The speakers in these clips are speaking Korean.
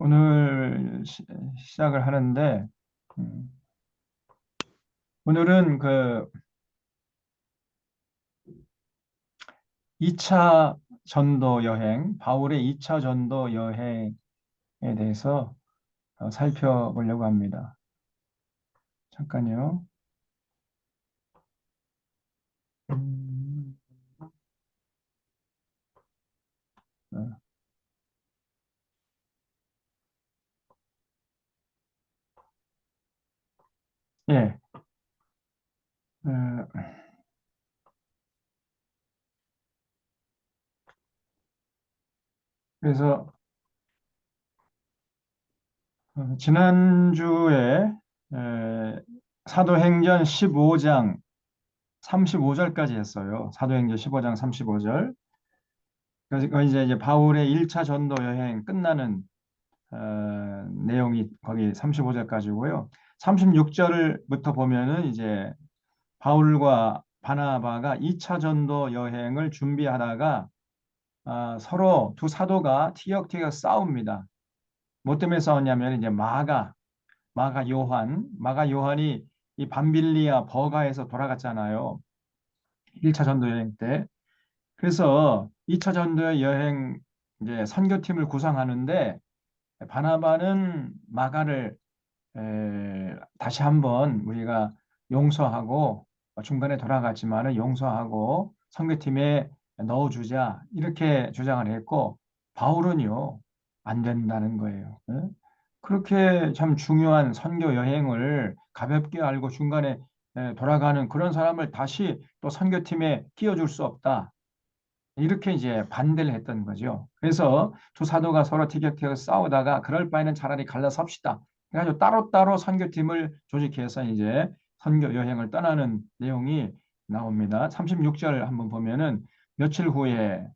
오늘 시작을 하는데, 음, 오늘은 그 2차 전도 여행, 바울의 2차 전도 여행에 대해서 살펴보려고 합니다. 잠깐요. 음, 어, 예. 어, 그래서 지난주에 사도행전 15장 35절까지 했어요. 사도행전 15장 35절. 그래서 이제 바울의 1차 전도 여행 끝나는 내용이 거기 35절까지고요. 36절부터 보면은 이제 바울과 바나바가 2차 전도 여행을 준비하다가 서로 두 사도가 티격태격 싸웁니다. 뭐 때문에 싸웠냐면 이제 마가 요한이 이 밤빌리아 버가에서 돌아갔잖아요. 1차 전도 여행 때. 그래서 2차 전도 여행 이제 선교팀을 구성하는데 바나바는 마가를 다시 한번 우리가 용서하고 중간에 돌아갔지만은 용서하고 선교팀에 넣어주자 이렇게 주장을 했고 바울은요 안 된다는 거예요. 예? 그렇게 참 중요한 선교 여행을 가볍게 알고 중간에 돌아가는 그런 사람을 다시 또 선교팀에 끼워줄 수 없다. 이렇게 이제 반대를 했던 거죠. 그래서 두 사도가 서로 티격태격 싸우다가 그럴 바에는 차라리 갈라섭시다. 그래가지고 따로따로 선교팀을 조직해서 이제 선교 여행을 떠나는 내용이 나옵니다. 36절 한번 보면은 며칠 후에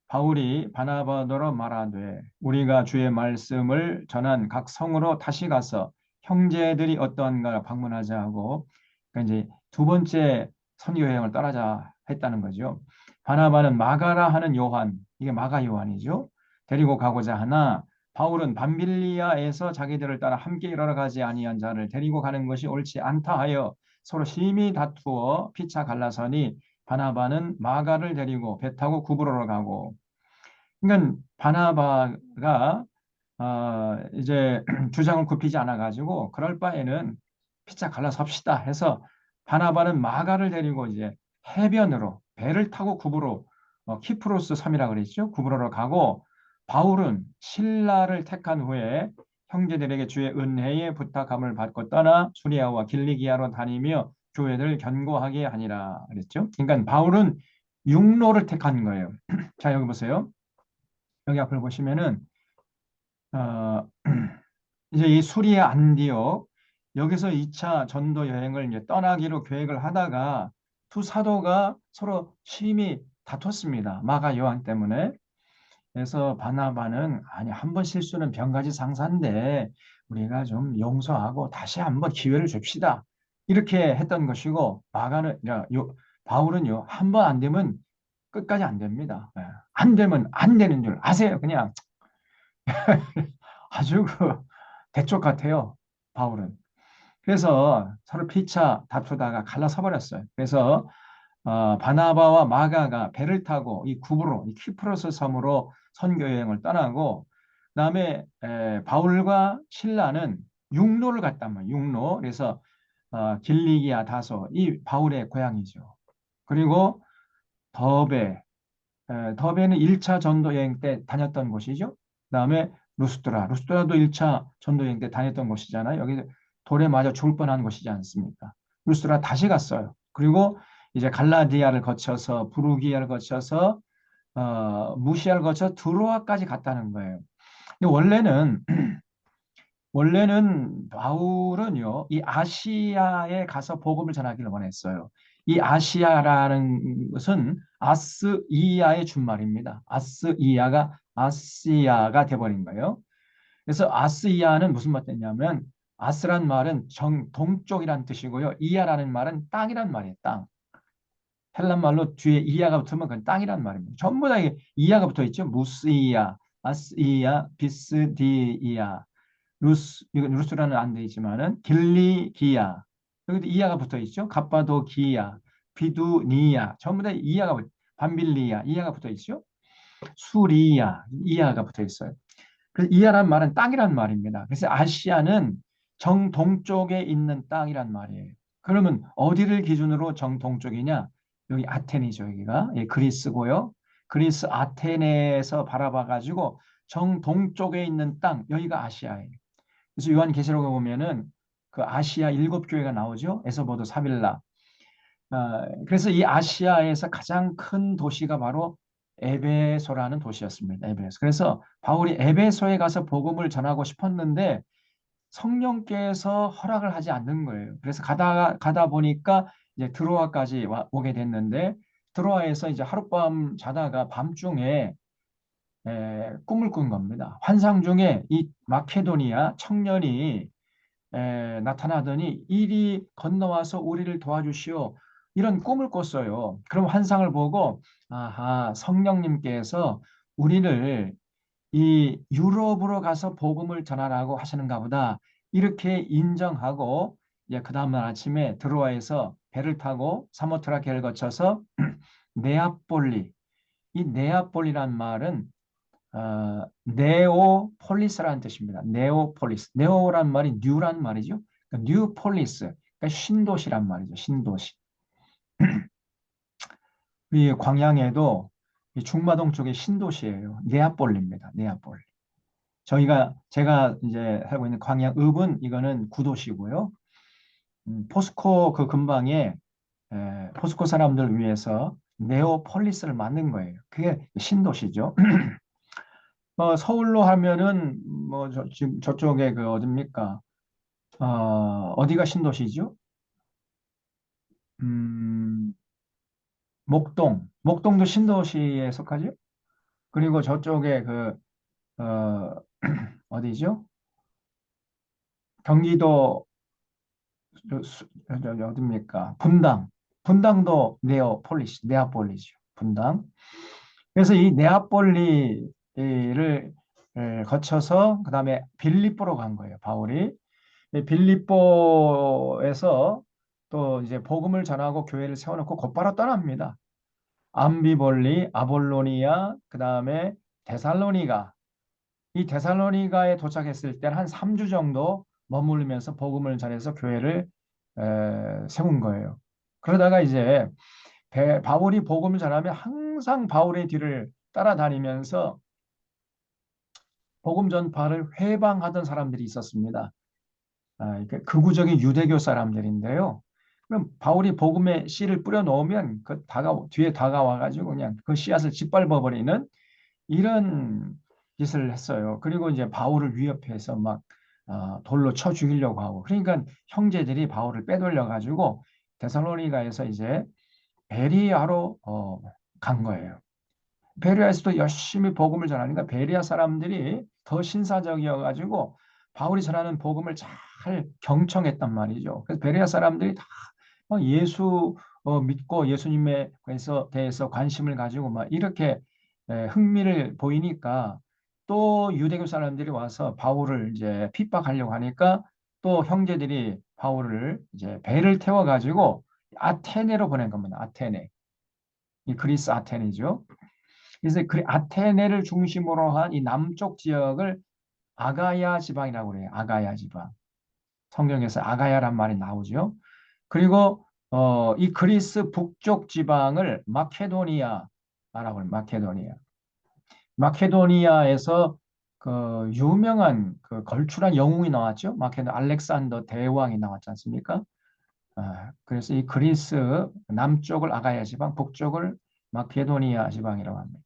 바울이 바나바더러 말하되 우리가 주의 말씀을 전한 각 성으로 다시 가서 형제들이 어떠한가 방문하자 하고 그러니까 이제 두 번째 선교 여행을 떠나자 했다는 거죠. 바나바는 마가라 하는 요한, 이게 마가 요한이죠. 데리고 가고자 하나 바울은 밤빌리아에서 자기들을 따라 함께 일하러 가지 아니한 자를 데리고 가는 것이 옳지 않다 하여 서로 심히 다투어 피차 갈라서니 바나바는 마가를 데리고 배 타고 구브로로 가고 그러니까 바나바가 이제 주장을 굽히지 않아 가지고 그럴 바에는 피차 갈라섭시다 해서 바나바는 마가를 데리고 이제 해변으로 배를 타고 구브로 키프로스 섬이라 그랬죠. 구브로로 가고 바울은 신라를 택한 후에 형제들에게 주의 은혜의 부탁함을 받고 떠나 수리아와 길리기아로 다니며 교회를 견고하게 하니라 그랬죠. 그러니까 바울은 육로를 택한 거예요. 자, 여기 보세요. 여기 앞을 보시면은 어, 이제 이 수리아 안디옥 여기서 2차 전도 여행을 이제 떠나기로 계획을 하다가 두 사도가 서로 심히 다퉜습니다. 마가 요한 때문에. 그래서 바나바는 아니 한 번 실수는 병가지 상사인데 우리가 좀 용서하고 다시 한번 기회를 줍시다. 이렇게 했던 것이고 바울은요 한 번 안 되면 끝까지 안 됩니다. 예. 안 되면 안 되는 줄 아세요. 그냥 아주 그 대쪽 같아요. 바울은. 그래서 서로 피차 다투다가 갈라서 버렸어요. 그래서 바나바와 마가가 배를 타고 이 구브로, 이 키프로스 섬으로 선교 여행을 떠나고 그다음에 바울과 신라는 육로를 갔단 말이에요. 육로. 그래서 길리기아 다소 이 바울의 고향이죠. 그리고 더베 더베는 1차 전도 여행 때 다녔던 곳이죠. 그다음에 루스드라도 1차 전도 여행 때 다녔던 곳이잖아요. 여기 돌에 맞아 죽을 뻔한 곳이지 않습니까? 루스드라 다시 갔어요. 그리고 이제 갈라디아를 거쳐서 부르기아를 거쳐서 무시아를 거쳐 드로아까지 갔다는 거예요. 근데 원래는 바울은요, 이 아시아에 가서 복음을 전하기를 원했어요. 이 아시아라는 것은 아스이아의 준말입니다. 아스이아가 아시아가 돼버린 거예요. 그래서 아스이아는 무슨 말이냐면 아스란 말은 동쪽이란 뜻이고요. 이아라는 말은 땅이란 말이에요. 땅. 헬란 말로 뒤에 이아가 붙으면 그건 땅이란 말입니다. 전부 다 이게 이아가 붙어 있죠. 무스이아, 아스이야, 비스디이야, 이거 루스라는 안 돼 있지만은 길리기야. 여기도 이하가 붙어 있죠. 갑바도기야, 비두니야. 전부 다 밤빌리야, 이하가 붙어 있죠. 수리야, 이하가 붙어 있어요. 그래서 이하란 말은 땅이란 말입니다. 그래서 아시아는 정동쪽에 있는 땅이란 말이에요. 그러면 어디를 기준으로 정동쪽이냐? 여기 아테네죠. 여기가 그리스고요. 그리스 아테네에서 바라봐 가지고 정동쪽에 있는 땅, 여기가 아시아예요. 그래서 요한계시록에 보면은 그 아시아 일곱 교회가 나오죠. 에서보도 사빌라. 그래서 이 아시아에서 가장 큰 도시가 바로 에베소라는 도시였습니다. 에베소. 그래서 바울이 에베소에 가서 복음을 전하고 싶었는데 성령께서 허락을 하지 않는 거예요. 그래서 가다 보니까 이제 드로아까지 오게 됐는데 드로아에서 이제 하룻밤 자다가 밤중에 꿈을 꾼 겁니다. 환상 중에 이 마케도니아 청년이 나타나더니 이리 건너와서 우리를 도와주시오. 이런 꿈을 꿨어요. 그럼 환상을 보고 아하, 성령님께서 우리를 이 유럽으로 가서 복음을 전하라고 하시는가 보다. 이렇게 인정하고 그 다음날 아침에 드로아에서 배를 타고 사모트라케를 거쳐서 네아폴리. 이 네아폴리란 말은 네오폴리스라는 뜻입니다. 네오폴리스. 네오란 말이 뉴란 말이죠. 그러니까 뉴폴리스. 그러니까 신도시란 말이죠. 신도시. 이 광양에도 이 중마동 쪽에 신도시예요. 네아폴리입니다. 네아폴리. 제가 이제 하고 있는 광양읍은 이거는 구도시고요. 포스코 그 근방에 포스코 사람들 위해서 네오폴리스를 만든 거예요. 그게 신도시죠. 서울로 하면은 지금 저쪽에 그 어딥니까? 어디가 신도시죠? 음, 목동도 신도시에 속하죠? 그리고 저쪽에 어디죠? 경기도 어딥니까? 분당도 네아폴리죠. 분당. 그래서 이 네아폴리를 거쳐서 그 다음에 빌립보로 간 거예요. 바울이. 빌립보에서 또 이제 복음을 전하고 교회를 세워놓고 곧바로 떠납니다. 암비볼리, 아볼로니아, 그 다음에 데살로니가. 이 데살로니가에 도착했을 때는 한 3주 정도 머무르면서 복음을 전해서 교회를 세운 거예요. 그러다가 이제 바울이 복음을 전하면 항상 바울의 뒤를 따라다니면서 복음 전파를 회방하던 사람들이 있었습니다. 극우적인 유대교 사람들인데요. 그럼 바울이 복음의 씨를 뿌려 놓으면 뒤에 다가와 가지고 그냥 그 씨앗을 짓밟아 버리는 이런 짓을 했어요. 그리고 이제 바울을 위협해서 막 돌로 쳐 죽이려고 하고. 그러니까 형제들이 바울을 빼돌려 가지고 데살로니가에서 이제 베리아로 간 거예요. 베리아에서도 열심히 복음을 전하니까 베리아 사람들이 더 신사적이어 가지고 바울이 전하는 복음을 잘 경청했단 말이죠. 그래서 베리아 사람들이 다 예수 믿고 예수님에 대해서 관심을 가지고 막 이렇게 흥미를 보이니까 또 유대교 사람들이 와서 바울을 이제 핍박하려고 하니까 또 형제들이 바울을 이제 배를 태워 가지고 아테네로 보낸 겁니다. 아테네. 이 그리스 아테네죠. 그래서 그 아테네를 중심으로 한 이 남쪽 지역을 아가야 지방이라고 그래요. 아가야 지방. 성경에서 아가야란 말이 나오죠. 그리고 이 그리스 북쪽 지방을 마케도니아라고 해요. 마케도니아. 마케도니아에서 그 유명한 그 걸출한 영웅이 나왔죠. 알렉산더 대왕이 나왔지 않습니까? 그래서 이 그리스 남쪽을 아가야 지방, 북쪽을 마케도니아 지방이라고 합니다.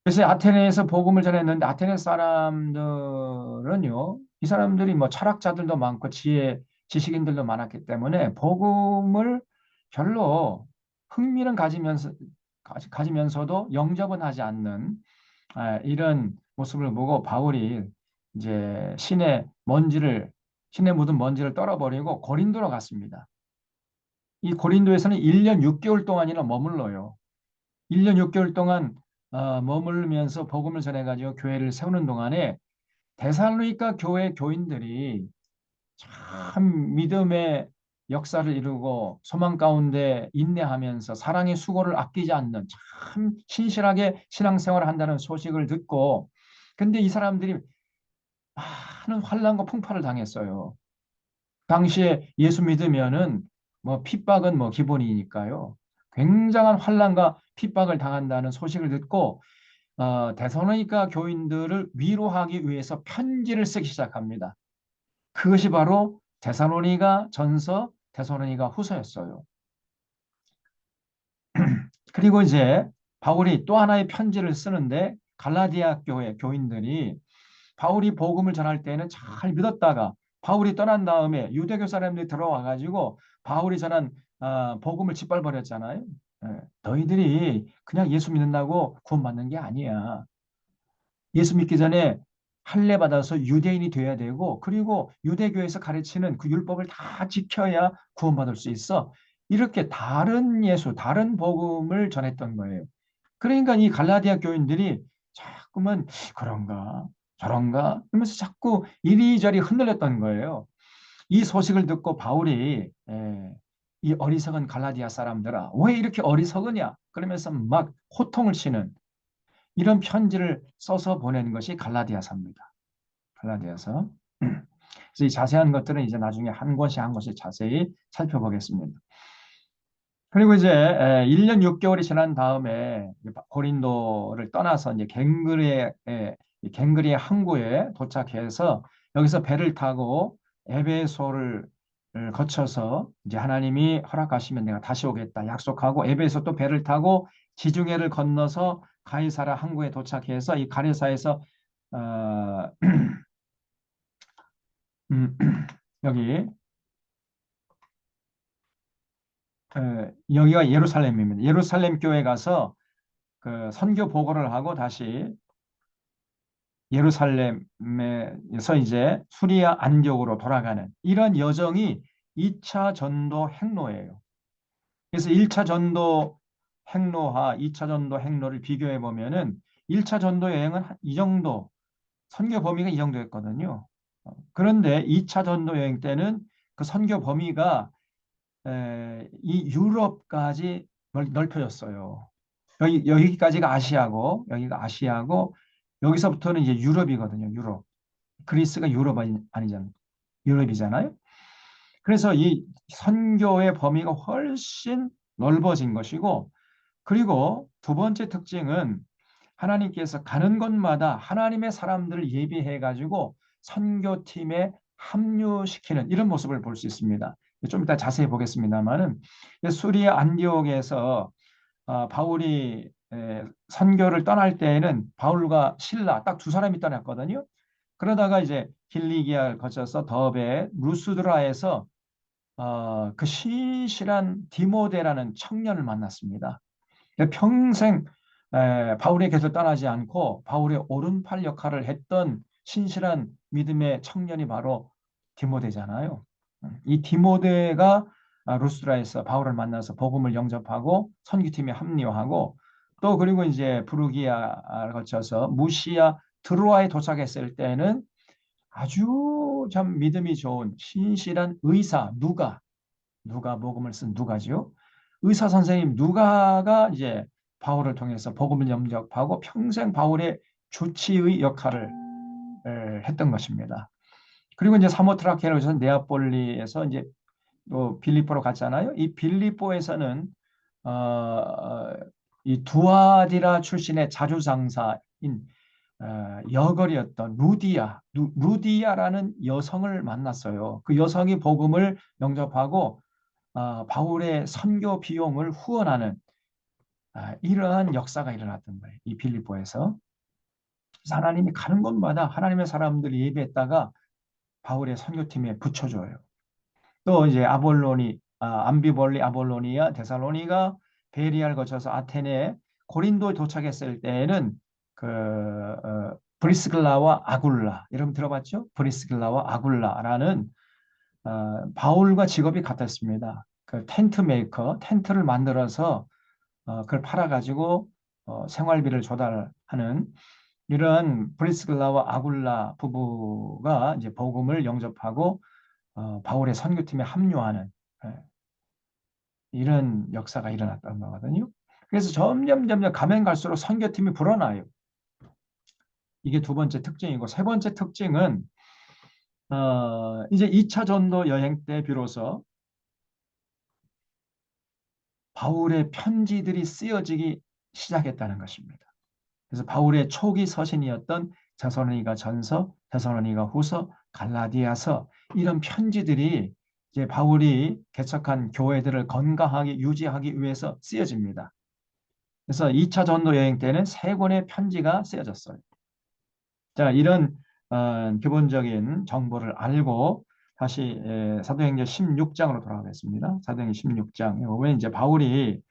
그래서 아테네에서 복음을 전했는데 아테네 사람들은요, 이 사람들이 뭐 철학자들도 많고 지식인들도 많았기 때문에 복음을 별로 흥미는 가지면서도 영접은 하지 않는 이런 모습을 보고 바울이 이제 신에 묻은 먼지를 떨어버리고 고린도로 갔습니다. 이 고린도에서는 1년 6개월 동안이나 머물러요. 1년 6개월 동안 머물면서 복음을 전해가지고 교회를 세우는 동안에 데살로니가 교회 교인들이 참 믿음의 역사를 이루고 소망 가운데 인내하면서 사랑의 수고를 아끼지 않는 참 신실하게 신앙생활을 한다는 소식을 듣고, 근데 이 사람들이 많은 환난과 풍파를 당했어요. 당시에 예수 믿으면은 뭐 핍박은 뭐 기본이니까요. 굉장한 환난과 핍박을 당한다는 소식을 듣고 데살로니가 교인들을 위로하기 위해서 편지를 쓰기 시작합니다. 그것이 바로 데살로니가 전서, 데살로니가 후서였어요. 그리고 이제 바울이 또 하나의 편지를 쓰는데 갈라디아 교회 교인들이 바울이 복음을 전할 때는 잘 믿었다가 바울이 떠난 다음에 유대교 사람들이 들어와 가지고 바울이 전한 복음을 짓밟아버렸잖아요. 예, 너희들이 그냥 예수 믿는다고 구원받는 게 아니야. 예수 믿기 전에 할례 받아서 유대인이 돼야 되고, 그리고 유대교에서 가르치는 그 율법을 다 지켜야 구원받을 수 있어. 이렇게 다른 예수, 다른 복음을 전했던 거예요. 그러니까 이 갈라디아 교인들이 자꾸만 그런가 저런가 하면서 자꾸 이리저리 흔들렸던 거예요. 이 소식을 듣고 바울이 이 어리석은 갈라디아 사람들아 왜 이렇게 어리석으냐 그러면서 막 호통을 치는 이런 편지를 써서 보낸 것이 갈라디아서입니다. 갈라디아서. 그래서 이 자세한 것들은 이제 나중에 한 권씩 한 권씩 자세히 살펴보겠습니다. 그리고 이제 1년 6개월이 지난 다음에 고린도를 떠나서 이제 갱그리의 항구에 도착해서 여기서 배를 타고 에베소를 거쳐서 이제 하나님이 허락하시면 내가 다시 오겠다 약속하고 에베소 또 배를 타고 지중해를 건너서 가이사라 항구에 도착해서 이 가이사에서 어, 음, 여기 여기가 예루살렘입니다. 예루살렘 교회 가서 그 선교 보고를 하고 다시 예루살렘에서 이제 수리아 안디옥으로 돌아가는 이런 여정이 2차 전도 행로예요. 그래서 1차 전도 행로와 2차 전도 행로를 비교해 보면은 1차 전도 여행은 이 정도 선교 범위가 이 정도였거든요. 그런데 2차 전도 여행 때는 그 선교 범위가 이 유럽까지 넓혀졌어요. 여기까지가 아시아고 여기가 아시아고 여기서부터는 이제 유럽이거든요. 유럽. 그리스가 유럽 아니잖아요. 유럽이잖아요. 그래서 이 선교의 범위가 훨씬 넓어진 것이고 그리고 두 번째 특징은 하나님께서 가는 곳마다 하나님의 사람들을 예비해 가지고 선교팀에 합류시키는 이런 모습을 볼 수 있습니다. 좀 이따 자세히 보겠습니다만은 수리아 안디옥에서 바울이 선교를 떠날 때에는 바울과 실라 딱 두 사람이 떠났거든요. 그러다가 이제 길리기아를 거쳐서 더베 루스드라에서 그 신실한 디모데라는 청년을 만났습니다. 평생 바울의 곁을 떠나지 않고 바울의 오른팔 역할을 했던 신실한 믿음의 청년이 바로 디모데잖아요. 이 디모데가 루스드라에서 바울을 만나서 복음을 영접하고 선교팀에 합류하고 또 그리고 이제 부르기아를 거쳐서 무시아 드로아에 도착했을 때는 아주 참 믿음이 좋은 신실한 의사 누가 복음을 쓴 누가죠. 의사 선생님 누가가 이제 바울을 통해서 복음을 영접하고 평생 바울의 주치의 역할을 했던 것입니다. 그리고 이제 사모트라케로 해서 네아폴리에서 이제 또 빌립보로 갔잖아요. 이 빌립보에서는 어, 어, 이 두아디라 출신의 자주장사인 여걸이었던 루디아라는 여성을 만났어요. 그 여성이 복음을 영접하고 바울의 선교 비용을 후원하는 이러한 역사가 일어났던 거예요. 이 빌립보에서. 그래서 하나님이 가는 곳마다 하나님의 사람들이 예배했다가 바울의 선교팀에 붙여줘요. 또 이제 암비볼리, 아볼로니아, 데살로니가, 베리아를 거쳐서 아테네, 고린도에 도착했을 때에는 브리스길라와 아굴라, 여러분 들어봤죠? 브리스길라와 아굴라라는 바울과 직업이 같았습니다. 그 텐트 메이커, 텐트를 만들어서 그걸 팔아가지고 생활비를 조달하는 이런 브리스길라와 아굴라 부부가 이제 복음을 영접하고 바울의 선교팀에 합류하는 예, 이런 역사가 일어났던 거거든요. 그래서 점점 가면 갈수록 선교팀이 불어나요. 이게 두 번째 특징이고 세 번째 특징은 이제 2차 전도 여행 때 비로소 바울의 편지들이 쓰여지기 시작했다는 것입니다. 그래서 바울의 초기 서신이었던 데살로니가 전서, 데살로니가 후서, 갈라디아서 이런 편지들이 이제 바울이 개척한 교회들을 건강하게 유지하기 위해서 쓰여집니다. 그래서 2차 전도 여행 때는 세 권의 편지가 쓰여졌어요. 자, 이런 기본적인 정보를 알고 다시 사도행전 16장으로 돌아가겠습니다. 사도행전 16장 보면 이제 바울이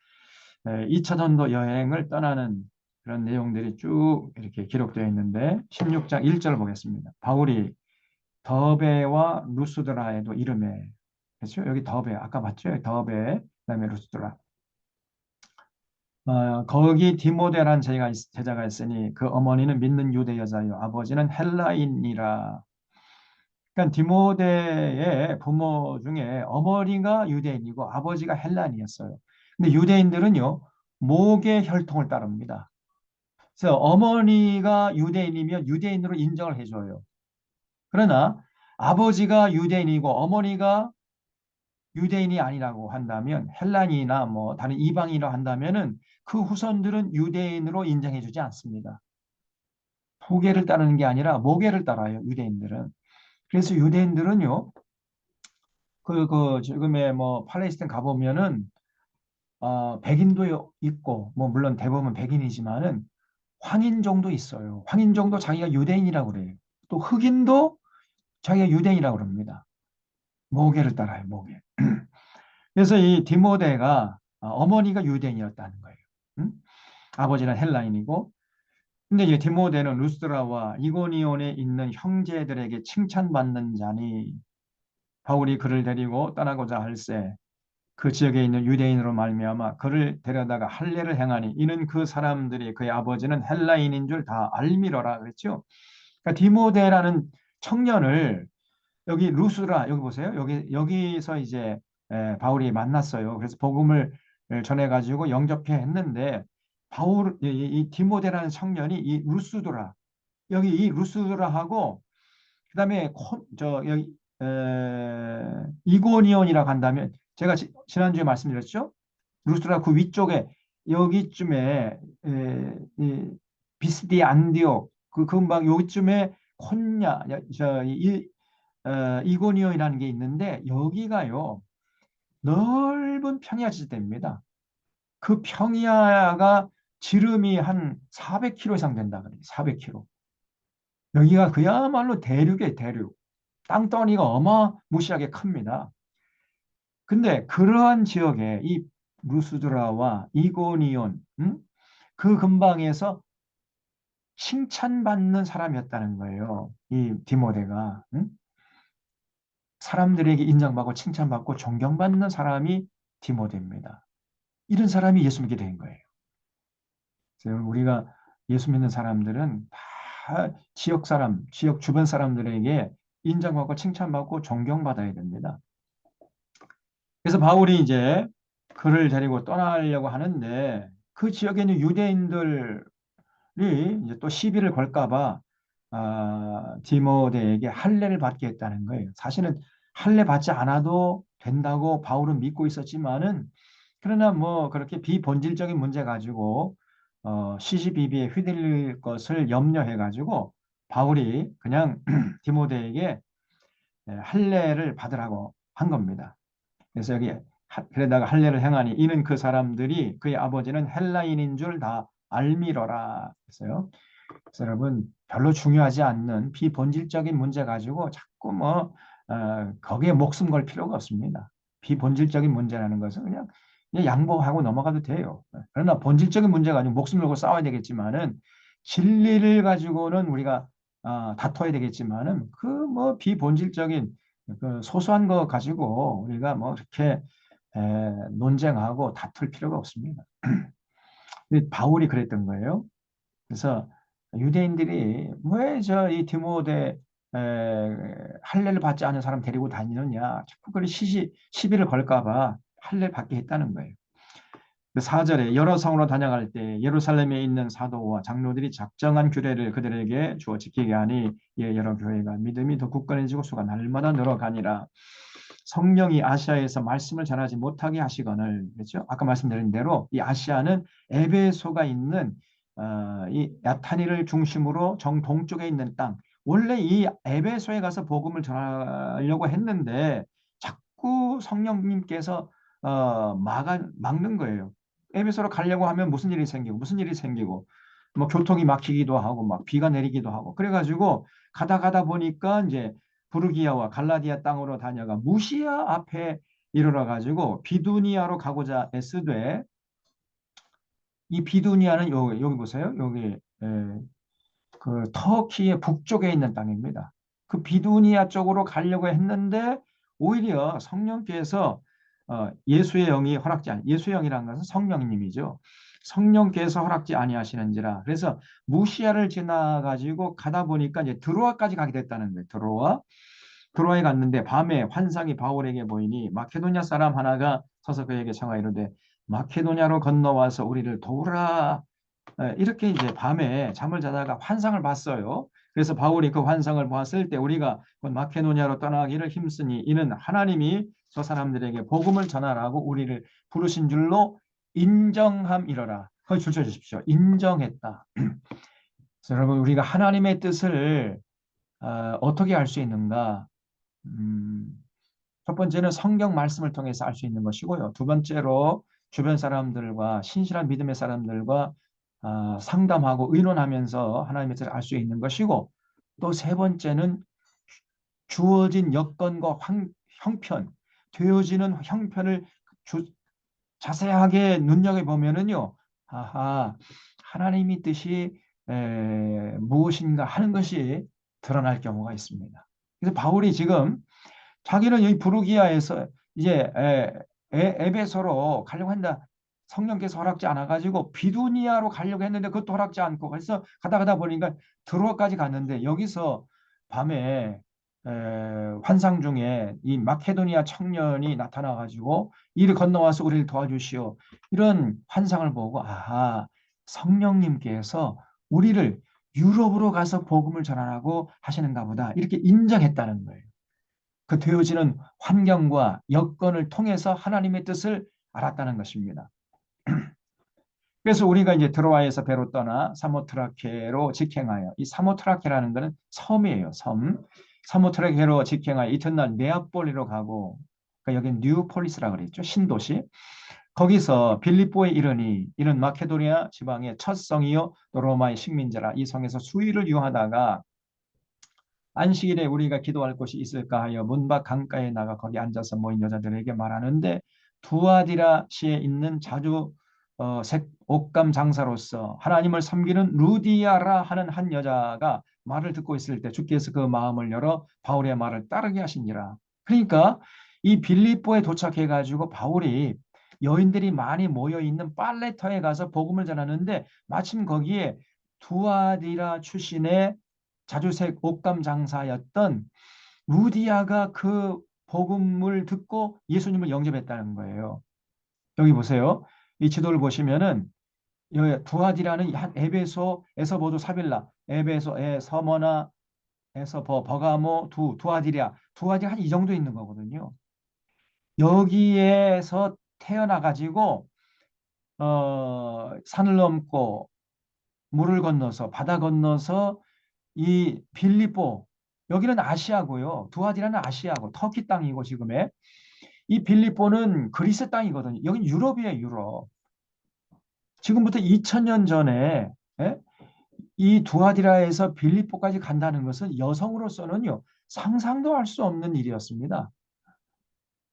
2차 전도 여행을 떠나는 그런 내용들이 쭉 이렇게 기록되어 있는데 16장 1절 보겠습니다. 바울이 더베와 루스드라에도 이름에 그렇죠? 여기 더베 아까 봤죠? 더베 그다음에 루스드라 거기 디모데라는 제자가 있으니 그 어머니는 믿는 유대 여자요 아버지는 헬라인이라. 그러니까 디모데의 부모 중에 어머니가 유대인이고 아버지가 헬라인이었어요. 근데 유대인들은요 목의 혈통을 따릅니다. 그래서 어머니가 유대인이면 유대인으로 인정을 해줘요. 그러나 아버지가 유대인이고 어머니가 유대인이 아니라고 한다면 헬라인이나 뭐 다른 이방인이라 한다면은 그 후손들은 유대인으로 인정해주지 않습니다. 후계를 따르는 게 아니라 모계를 따라요. 유대인들은. 그래서 유대인들은요. 지금의 뭐 팔레스타인 가보면은 백인도 있고 뭐 물론 대부분 백인이지만은 황인종도 있어요. 황인종도 자기가 유대인이라고 그래요. 또 흑인도 자기가 유대인이라고 그럽니다. 모계를 따라요. 모계. 그래서 이 디모데가 어머니가 유대인이었다는 거예요. 응? 아버지는 헬라인이고 근데 이제 디모데는 루스드라와 이고니온에 있는 형제들에게 칭찬받는 자니 바울이 그를 데리고 떠나고자 할새 그 지역에 있는 유대인으로 말미암아 그를 데려다가 할례를 행하니 이는 그 사람들이 그의 아버지는 헬라인인 줄 다 알미러라 그랬죠. 그러니까 디모데라는 청년을 여기 루스라 여기 보세요. 여기서 이제 바울이 만났어요. 그래서 복음을 전해 가지고 영접해 했는데 이 디모데라는 청년이 이 루스드라 여기 이 루스드라하고 그다음에 여기 이고니온이라고 한다면 제가 지난주에 말씀드렸죠. 루스드라 그 위쪽에 여기쯤에 비스디 안디옥 그 근방 여기쯤에 콘냐 이고니온이라는 게 있는데 여기가요 넓은 평야 지대입니다. 그 평야가 지름이 한 400km 이상 된다 그래요. 400km. 여기가 그야말로 대륙이에요, 대륙. 땅덩어리가 어마무시하게 큽니다. 근데 그러한 지역에 이 루스드라와 이고니온 그 근방에서 칭찬받는 사람이었다는 거예요. 이 디모데가. 사람들에게 인정받고 칭찬받고 존경받는 사람이 디모데입니다. 이런 사람이 예수 믿게 된 거예요. 그래서 우리가 예수 믿는 사람들은 다 지역 사람, 지역 주변 사람들에게 인정받고 칭찬받고 존경받아야 됩니다. 그래서 바울이 이제 그를 데리고 떠나려고 하는데 그 지역에 있는 유대인들이 이제 또 시비를 걸까봐 디모데에게 할례를 받게 했다는 거예요. 사실은 할례 받지 않아도 된다고 바울은 믿고 있었지만은 그러나 뭐 그렇게 비본질적인 문제 가지고 시시비비에 휘둘릴 것을 염려해 가지고 바울이 그냥 디모데에게 할례를 받으라고 한 겁니다. 그래서 여기 그러다가 할례를 행하니 이는 그 사람들이 그의 아버지는 헬라인인 줄 다 알미러라 했어요. 그래서 여러분 별로 중요하지 않는 비본질적인 문제 가지고 자꾸 거기에 목숨 걸 필요가 없습니다. 비본질적인 문제라는 것은 그냥 양보하고 넘어가도 돼요. 그러나 본질적인 문제가 아니고 목숨 걸고 싸워야 되겠지만은 진리를 가지고는 우리가 다퉈야 되겠지만은 그 뭐 비본질적인 그 소소한 거 가지고 우리가 뭐 이렇게 논쟁하고 다툴 필요가 없습니다. 근데 바울이 그랬던 거예요. 그래서 유대인들이 왜 저 이 디모데 할례를 받지 않은 사람 데리고 다니느냐, 자꾸 그리 시비를 걸까 봐 할례를 받게 했다는 거예요. 4절에 여러 성으로 다녀갈 때 예루살렘에 있는 사도와 장로들이 작정한 규례를 그들에게 주어 지키게 하니 이에 여러 교회가 믿음이 더 굳건해지고 수가 날마다 늘어가니라. 성령이 아시아에서 말씀을 전하지 못하게 하시거늘, 그렇죠? 아까 말씀드린 대로 이 아시아는 에베소가 있는 이 야타니를 중심으로 정동쪽에 있는 땅. 원래 이 에베소에 가서 복음을 전하려고 했는데 자꾸 성령님께서 막는 거예요. 에베소로 가려고 하면 무슨 일이 생기고 뭐 교통이 막히기도 하고 막 비가 내리기도 하고 그래가지고 가다 보니까 이제 부르기아와 갈라디아 땅으로 다녀가 무시아 앞에 이르러 가지고 비두니아로 가고자 애쓰되, 이 비두니아는 여기 보세요. 여기 그 터키의 북쪽에 있는 땅입니다. 그 비두니아 쪽으로 가려고 했는데 오히려 성령께서 예수의 영이 허락지 아니, 예수의 영이라는 것은 성령님이죠. 성령께서 허락지 아니하시는지라. 그래서 무시아를 지나 가지고 가다 보니까 이제 드로아까지 가게 됐다는 거예요. 드로아에 갔는데 밤에 환상이 바울에게 보이니 마케도냐 사람 하나가 서서 그에게 청하 이르되 마케도냐로 건너와서 우리를 도우라. 이렇게 이제 밤에 잠을 자다가 환상을 봤어요. 그래서 바울이 그 환상을 봤을 때 우리가 마케도냐로 떠나기를 힘쓰니 이는 하나님이 저 사람들에게 복음을 전하라고 우리를 부르신 줄로 인정함이러라. 거기 줄쳐 주십시오. 인정했다. 여러분, 우리가 하나님의 뜻을 어떻게 알 수 있는가? 음, 첫 번째는 성경 말씀을 통해서 알 수 있는 것이고요. 두 번째로 주변 사람들과 신실한 믿음의 사람들과 상담하고 의논하면서 하나님의 뜻을 알 수 있는 것이고, 또 세 번째는 주어진 여건과 형편, 되어지는 형편을 자세하게 눈여겨보면은요, 아하, 하나님의 뜻이 무엇인가 하는 것이 드러날 경우가 있습니다. 그래서 바울이 지금 자기는 여기 부르기아에서 이제 에베소로 가려고 한다. 성령께서 허락지 않아가지고 비두니아로 가려고 했는데 그것도 허락지 않고 그래서 가다 보니까 드로아까지 갔는데 여기서 밤에 환상 중에 이 마케도니아 청년이 나타나가지고 이를 건너와서 우리를 도와주시오. 이런 환상을 보고 아하, 성령님께서 우리를 유럽으로 가서 복음을 전하라고 하시는가 보다 이렇게 인정했다는 거예요. 그 되어지는 환경과 여건을 통해서 하나님의 뜻을 알았다는 것입니다. 그래서 우리가 이제 드로아에서 배로 떠나 사모트라케로 직행하여, 이 사모트라케라는 것은 섬이에요. 섬. 사모트라케로 직행하여 이튿날 네아폴리로 가고, 그러니까 여기 뉴폴리스라고 그랬죠. 신도시. 거기서 빌립보에 이르니 이는 마케도니아 지방의 첫 성이요 또 로마의 식민지라. 이 성에서 수일을 유하다가 안식일에 우리가 기도할 곳이 있을까 하여 문밖 강가에 나가 거기 앉아서 모인 여자들에게 말하는데, 두아디라시에 있는 자주 색 옷감 장사로서 하나님을 섬기는 루디아라 하는 한 여자가 말을 듣고 있을 때 주께서 그 마음을 열어 바울의 말을 따르게 하시니라. 그러니까 이 빌립보에 도착해 가지고 바울이 여인들이 많이 모여 있는 빨레터에 가서 복음을 전하는데 마침 거기에 두아디라 출신의 자주색 옷감 장사였던 루디아가 그 복음을 듣고 예수님을 영접했다는 거예요. 여기 보세요. 이 지도를 보시면은 두아디라는 한 에베소, 에서보도 사빌라, 에베소, 서머나, 버가모, 두아디라 한 이 정도 있는 거거든요. 여기에서 태어나 가지고 산을 넘고 물을 건너서 바다 건너서 이 빌립보, 여기는 아시아고요. 두아디라는 아시아고 터키 땅이고 지금의 이 빌립보는 그리스 땅이거든요. 여긴 유럽이에요, 유럽. 지금부터 2000년 전에 예? 이 두아디라에서 빌립보까지 간다는 것은 여성으로서는요 상상도 할 수 없는 일이었습니다.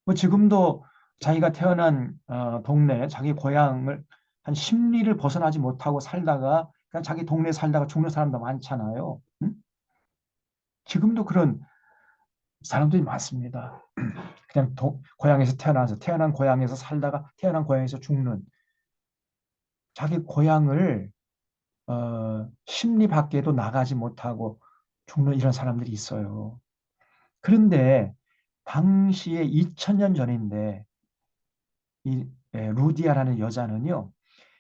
뭐 지금도 자기가 태어난 동네, 자기 고향을 한 10리를 벗어나지 못하고 살다가 그냥 자기 동네 살다가 죽는 사람도 많잖아요. 응? 지금도 그런 사람들이 많습니다. 그냥 고향에서 태어난 고향에서 살다가 태어난 고향에서 죽는. 자기 고향을 십리 밖에도 나가지 못하고 죽는 이런 사람들이 있어요. 그런데 당시에 2000년 전인데 이 루디아라는 여자는요,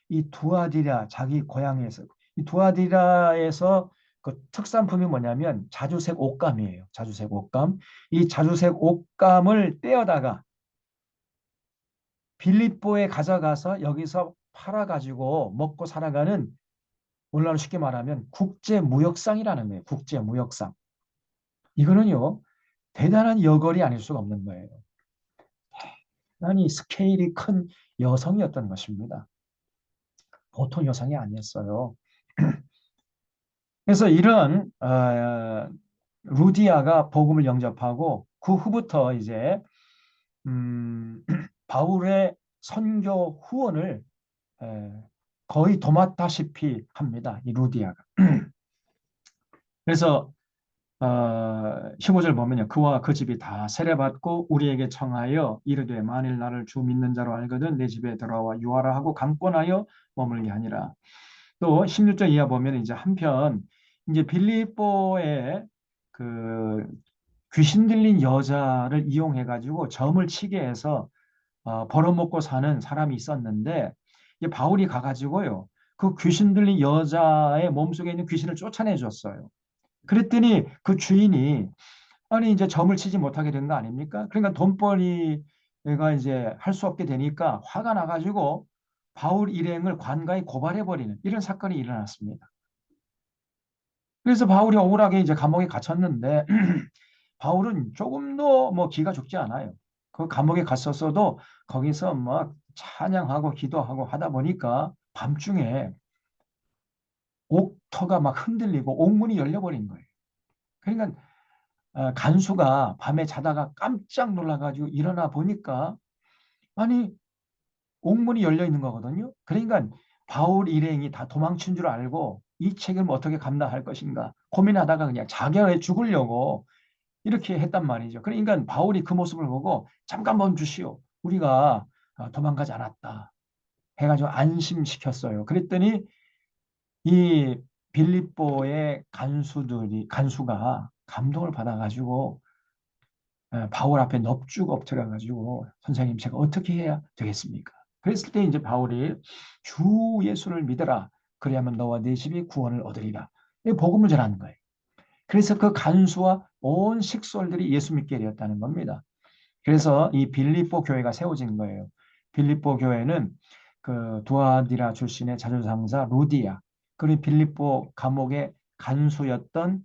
이 두아디라 자기 고향에서 이 두아디라에서 그 특산품이 뭐냐면 자주색 옷감이에요. 자주색 옷감. 이 자주색 옷감을 떼어다가 빌립보에 가져가서 여기서 팔아가지고 먹고 살아가는, 오늘날로 쉽게 말하면 국제무역상이라는 거예요. 국제무역상. 이거는요, 대단한 여걸이 아닐 수가 없는 거예요. 대단히 스케일이 큰 여성이었던 것입니다. 보통 여성이 아니었어요. 그래서 이런 루디아가 복음을 영접하고 그 후부터 이제 바울의 선교 후원을 에, 거의 도맡다시피 합니다. 이 루디아가. 그래서 15절 보면요. 그와 그 집이 다 세례받고 우리에게 청하여 이르되 만일 나를 주 믿는 자로 알거든 내 집에 들어와 유하라 하고 강권하여 머물게 하니라. 또 16절 이하 보면 이제 한편 이제 빌립보에 그 귀신 들린 여자를 이용해 가지고 점을 치게 해서 벌어먹고 사는 사람이 있었는데 이제 바울이 가가지고요. 그 귀신 들린 여자의 몸속에 있는 귀신을 쫓아내 줬어요. 그랬더니 그 주인이 아니 이제 점을 치지 못하게 된 거 아닙니까? 그러니까 돈벌이가 이제 할 수 없게 되니까 화가 나가지고 바울 일행을 관가에 고발해 버리는 이런 사건이 일어났습니다. 그래서 바울이 억울하게 이제 감옥에 갇혔는데 바울은 조금도 뭐 기가 죽지 않아요. 그 감옥에 갔었어도 거기서 막 찬양하고 기도하고 하다 보니까 밤중에 옥터가 막 흔들리고 옥문이 열려버린 거예요. 그러니까 간수가 밤에 자다가 깜짝 놀라가지고 일어나 보니까 아니 옥문이 열려 있는 거거든요. 그러니까 바울 일행이 다 도망친 줄 알고 이 책임을 어떻게 감당할 것인가 고민하다가 그냥 자결해 죽으려고 이렇게 했단 말이죠. 그러니까 바울이 그 모습을 보고 잠깐 멈추시오. 우리가 도망가지 않았다. 해가지고 안심시켰어요. 그랬더니 이 빌립보의 간수가 감동을 받아가지고 바울 앞에 넙죽 엎드려가지고 선생님 제가 어떻게 해야 되겠습니까? 그랬을 때 이제 바울이 주 예수를 믿어라. 그래야만 너와 네 집이 구원을 얻으리라. 이 복음을 전하는 거예요. 그래서 그 간수와 온 식솔들이 예수 믿게 되었다는 겁니다. 그래서 이 빌립보 교회가 세워진 거예요. 빌립보 교회는 그 두아디라 출신의 자주상자 루디아, 그리고 빌립보 감옥의 간수였던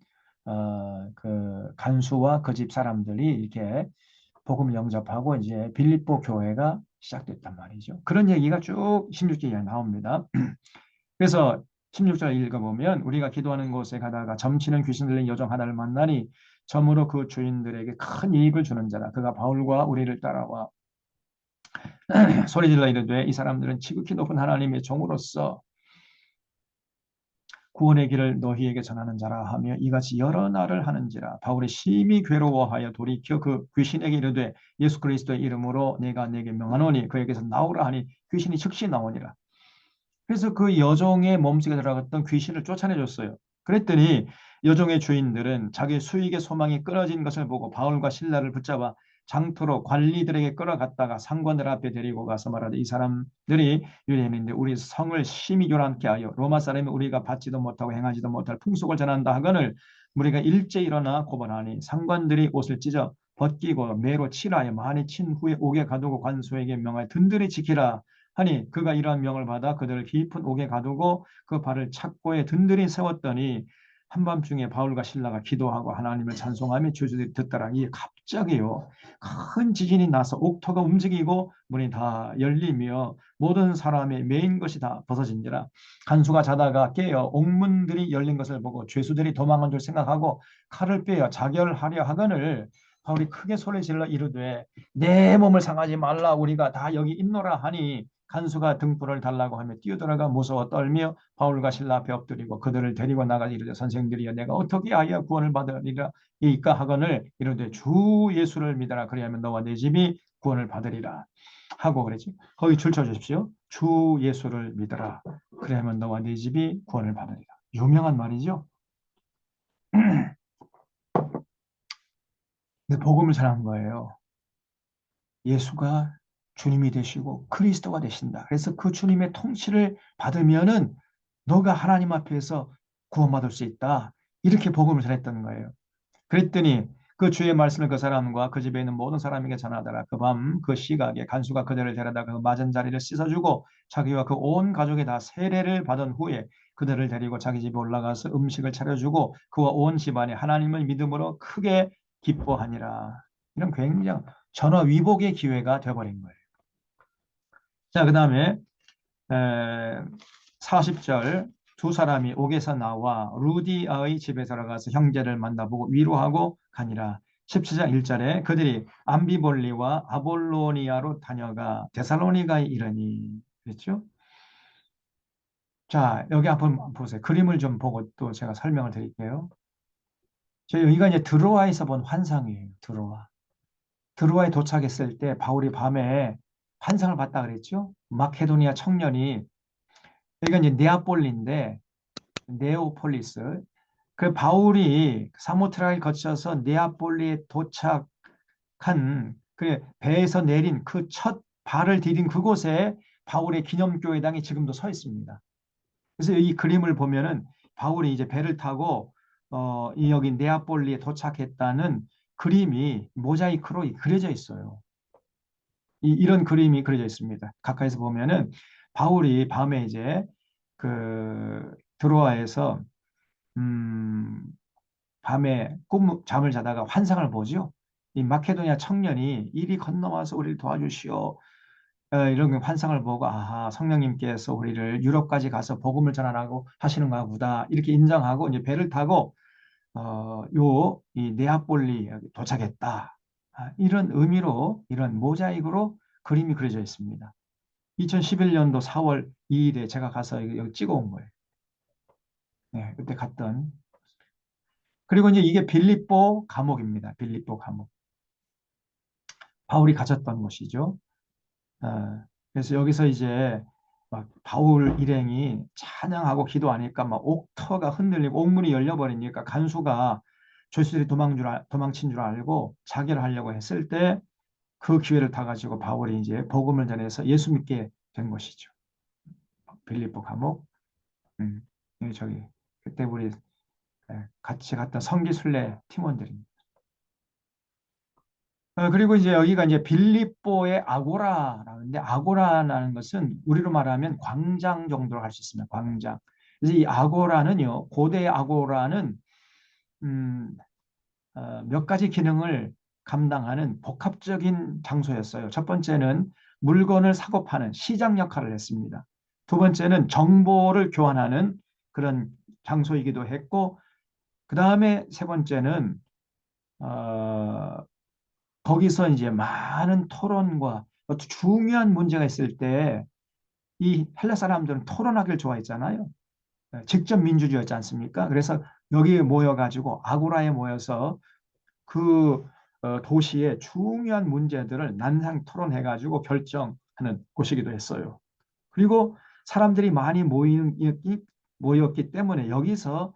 그 간수와 그 집 사람들이 이렇게 복음을 영접하고 이제 빌립보 교회가 시작됐단 말이죠. 그런 얘기가 쭉 16절에 나옵니다. 그래서 16절 읽어보면 우리가 기도하는 곳에 가다가 점치는 귀신 들린 여종 하나를 만나니 점으로 그 주인들에게 큰 이익을 주는 자라. 그가 바울과 우리를 따라와 소리질러 이르되 이 사람들은 지극히 높은 하나님의 종으로서 구원의 길을 너희에게 전하는 자라 하며 이같이 여러 날을 하는지라. 바울이 심히 괴로워하여 돌이켜 그 귀신에게 이르되 예수 그리스도의 이름으로 내가 내게 명하노니 그에게서 나오라 하니 귀신이 즉시 나오니라. 그래서 그 여종의 몸속에 들어갔던 귀신을 쫓아내줬어요. 그랬더니 여종의 주인들은 자기 수익의 소망이 끊어진 것을 보고 바울과 실라를 붙잡아 장터로 관리들에게 끌어갔다가 상관들 앞에 데리고 가서 말하되 이 사람들이 유대인인데 우리 성을 심히 교란케 하여 로마 사람이 우리가 받지도 못하고 행하지도 못할 풍속을 전한다 하거늘 우리가 일제 일어나 고발하니 상관들이 옷을 찢어 벗기고 매로 칠하여 많이 친 후에 옥에 가두고 관소에게 명하여 든든히 지키라 하니 그가 이러한 명을 받아 그들을 깊은 옥에 가두고 그 발을 착고에 든든히 세웠더니 한밤중에 바울과 실라가 기도하고 하나님을 찬송하며 주주들이 듣더라. 이게 갑자기요. 큰 지진이 나서 옥토가 움직이고 문이 다 열리며 모든 사람의 메인 것이 다 벗어진지라. 간수가 자다가 깨어 옥문들이 열린 것을 보고 죄수들이 도망한 줄 생각하고 칼을 빼어 자결하려 하거늘 바울이 크게 소리 질러 이르되 내 몸을 상하지 말라 우리가 다 여기 있노라 하니 간수가 등불을 달라고 하며 뛰어들어가 무서워 떨며 바울과 실라 앞에 엎드리고 그들을 데리고 나가 이르되 선생들이여 내가 어떻게 하여 구원을 받으리라 이까 하거늘 이르되 주 예수를 믿어라 그리하면 너와 내 집이 구원을 받으리라 하고 그러지. 거기 줄 쳐주십시오. 주 예수를 믿어라 그리하면 너와 네 집이 구원을 받으리라. 유명한 말이죠. 근데 복음을 전한 거예요. 예수가 주님이 되시고 그리스도가 되신다. 그래서 그 주님의 통치를 받으면은 너가 하나님 앞에서 구원받을 수 있다. 이렇게 복음을 전했던 거예요. 그랬더니 그 주의 말씀을 그 사람과 그 집에 있는 모든 사람에게 전하더라. 그 밤 그 시각에 간수가 그들을 데려다 그 맞은 자리를 씻어주고 자기와 그 온 가족이 다 세례를 받은 후에 그들을 데리고 자기 집에 올라가서 음식을 차려주고 그와 온 집안이 하나님을 믿음으로 크게 기뻐하니라. 이런 굉장히 전화위복의 기회가 되어버린 거예요. 자, 그 다음에 40절 두 사람이 옥에서 나와 루디아의 집에 들어가서 형제를 만나보고 위로하고 가니라. 17장 1절에 그들이 암비볼리와 아볼로니아로 다녀가 데살로니가에 이르니 그랬죠? 자, 여기 한번 보세요. 그림을 좀 보고 또 제가 설명을 드릴게요. 저 여기가 이제 드로아에서 본 환상이에요. 드로아. 드로아에 도착했을 때 바울이 밤에 환상을 봤다 그랬죠? 마케도니아 청년이 여기가 이제 네아폴리인데 네오폴리스. 그 바울이 사모트라를 거쳐서 네아폴리에 도착한 그 배에서 내린 그 첫 발을 디딘 그곳에 바울의 기념교회당이 지금도 서 있습니다. 그래서 이 그림을 보면은 바울이 이제 배를 타고 이 여기 네아폴리에 도착했다는 그림이 모자이크로 그려져 있어요. 이런 그림이 그려져 있습니다. 가까이서 보면은 바울이 밤에 이제 그 드로아에서 음, 밤에 잠을 자다가 환상을 보죠. 이 마케도니아 청년이 이리 건너와서 우리를 도와주시오. 이런 환상을 보고 아하 성령님께서 우리를 유럽까지 가서 복음을 전하라고 하시는가 보다 이렇게 인정하고 이제 배를 타고 이 네아폴리 도착했다. 이런 의미로 이런 모자이크로 그림이 그려져 있습니다. 2011년도 4월 2일에 제가 가서 여기 찍어 온 거예요. 네, 그때 갔던. 그리고 이제 이게 빌립보 감옥입니다. 빌립보 감옥. 바울이 갇혔던 곳이죠. 그래서 여기서 이제 막 바울 일행이 찬양하고 기도하니까 막 옥터가 흔들리고 옥문이 열려버리니까 간수가 죄수들이 도망친 줄 알고 자결을 하려고 했을 때 그 기회를 타가지고 바울이 이제 복음을 전해서 예수 믿게 된 것이죠. 빌립보 감옥. 저기 그때 우리 같이 갔던 성기순례 팀원들입니다. 그리고 이제 여기가 이제 빌립보의 아고라라는데 아고라라는 것은 우리로 말하면 광장 정도로 할 수 있습니다. 광장. 그래서 이 아고라는요, 고대 아고라는 음, 몇 가지 기능을 감당하는 복합적인 장소였어요. 첫 번째는 물건을 사고 파는 시장 역할을 했습니다. 두 번째는 정보를 교환하는 그런 장소이기도 했고, 그 다음에 세 번째는 어, 거기서 이제 많은 토론과 어떤 중요한 문제가 있을 때 이 헬라 사람들은 토론하기를 좋아했잖아요. 직접 민주주의였지 않습니까? 그래서 여기에 모여가지고 아고라에 모여서 그 도시의 중요한 문제들을 난상 토론해가지고 결정하는 곳이기도 했어요. 그리고 사람들이 많이 모였기 때문에 여기서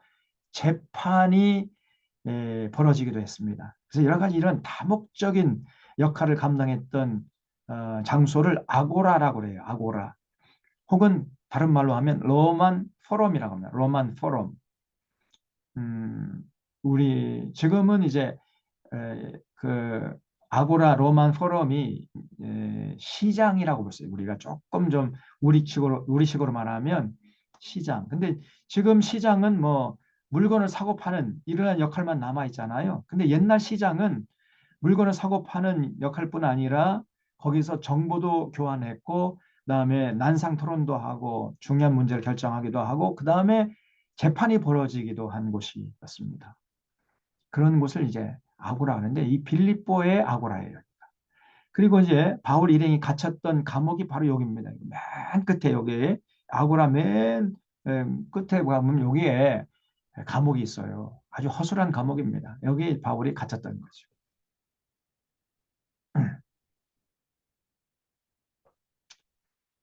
재판이 벌어지기도 했습니다. 그래서 여러 가지 이런 다목적인 역할을 감당했던 장소를 아고라라고 그래요. 아고라. 혹은 다른 말로 하면 로만 포럼이라고 합니다. 로만 포럼. 음, 우리 지금은 이제 그 아고라 로만 포럼이 시장이라고 볼 수 있어요. 우리가 조금 좀 우리식으로 말하면 시장. 근데 지금 시장은 뭐 물건을 사고 파는 이러한 역할만 남아 있잖아요. 근데 옛날 시장은 물건을 사고 파는 역할뿐 아니라 거기서 정보도 교환했고 그다음에 난상 토론도 하고 중요한 문제를 결정하기도 하고 그다음에 재판이 벌어지기도 한 곳이었습니다. 그런 곳을 이제 아고라 하는데 이 빌립보의 아고라예요. 그리고 이제 바울 일행이 갇혔던 감옥이 바로 여기입니다. 맨 끝에 여기 아고라 맨 끝에 가면 여기에 감옥이 있어요. 아주 허술한 감옥입니다. 여기 바울이 갇혔던 거죠.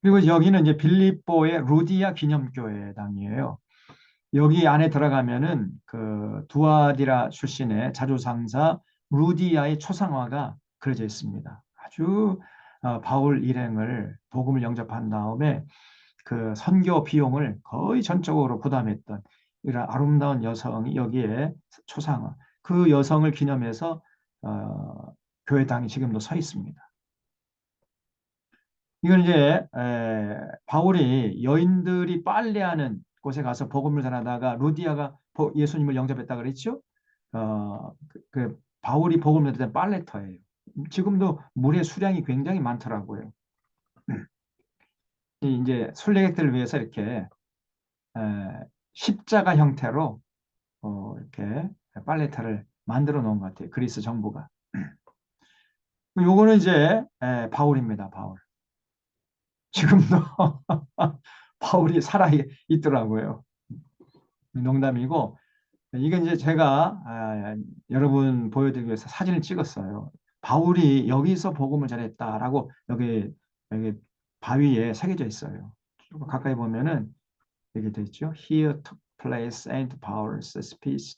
그리고 여기는 이제 빌립보의 루디아 기념교회당이에요. 여기 안에 들어가면은 그 두아디라 출신의 자주상사 루디아의 초상화가 그려져 있습니다. 아주 바울 일행을 복음을 영접한 다음에 그 선교 비용을 거의 전적으로 부담했던 이런 아름다운 여성이 여기에 초상화. 그 여성을 기념해서 교회당이 지금도 서 있습니다. 이건 이제 바울이 여인들이 빨래하는 곳에 가서 복음을 전하다가 루디아가 예수님을 영접했다 그랬죠. 바울이 복음을 전할 때 빨래터예요. 지금도 물의 수량이 굉장히 많더라고요. 이제 순례객들을 위해서 이렇게 십자가 형태로 이렇게 빨래터를 만들어 놓은 것 같아요. 그리스 정부가. 요거는 이제 바울입니다. 바울. 지금도 바울이 살아 있더라고요. 농담이고 이건 이제 제가 여러분 보여드리기 위해서 사진을 찍었어요. 바울이 여기서 복음을 전했다라고 여기 바위에 새겨져 있어요. 가까이 보면은 여기 돼 있죠. Here took place Saint Paul's speech,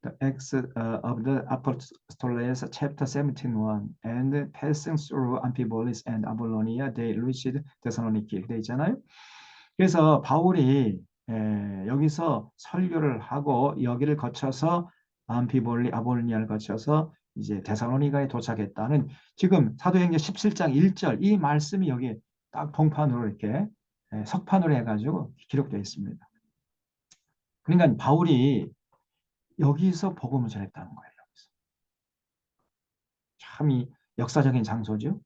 the Acts of the Apostles, chapter 17:1, and passing through Amphipolis and Apollonia, they reached Thessaloniki. 돼 있잖아요. 그래서 바울이 여기서 설교를 하고 여기를 거쳐서 아볼로니아를 거쳐서 이제 데살로니가에 도착했다는 지금 사도행전 17장 1절 이 말씀이 여기 딱 봉판으로 이렇게 석판으로 해가지고 기록되어 있습니다. 그러니까 바울이 여기서 복음을 전했다는 거예요. 참 이 역사적인 장소죠.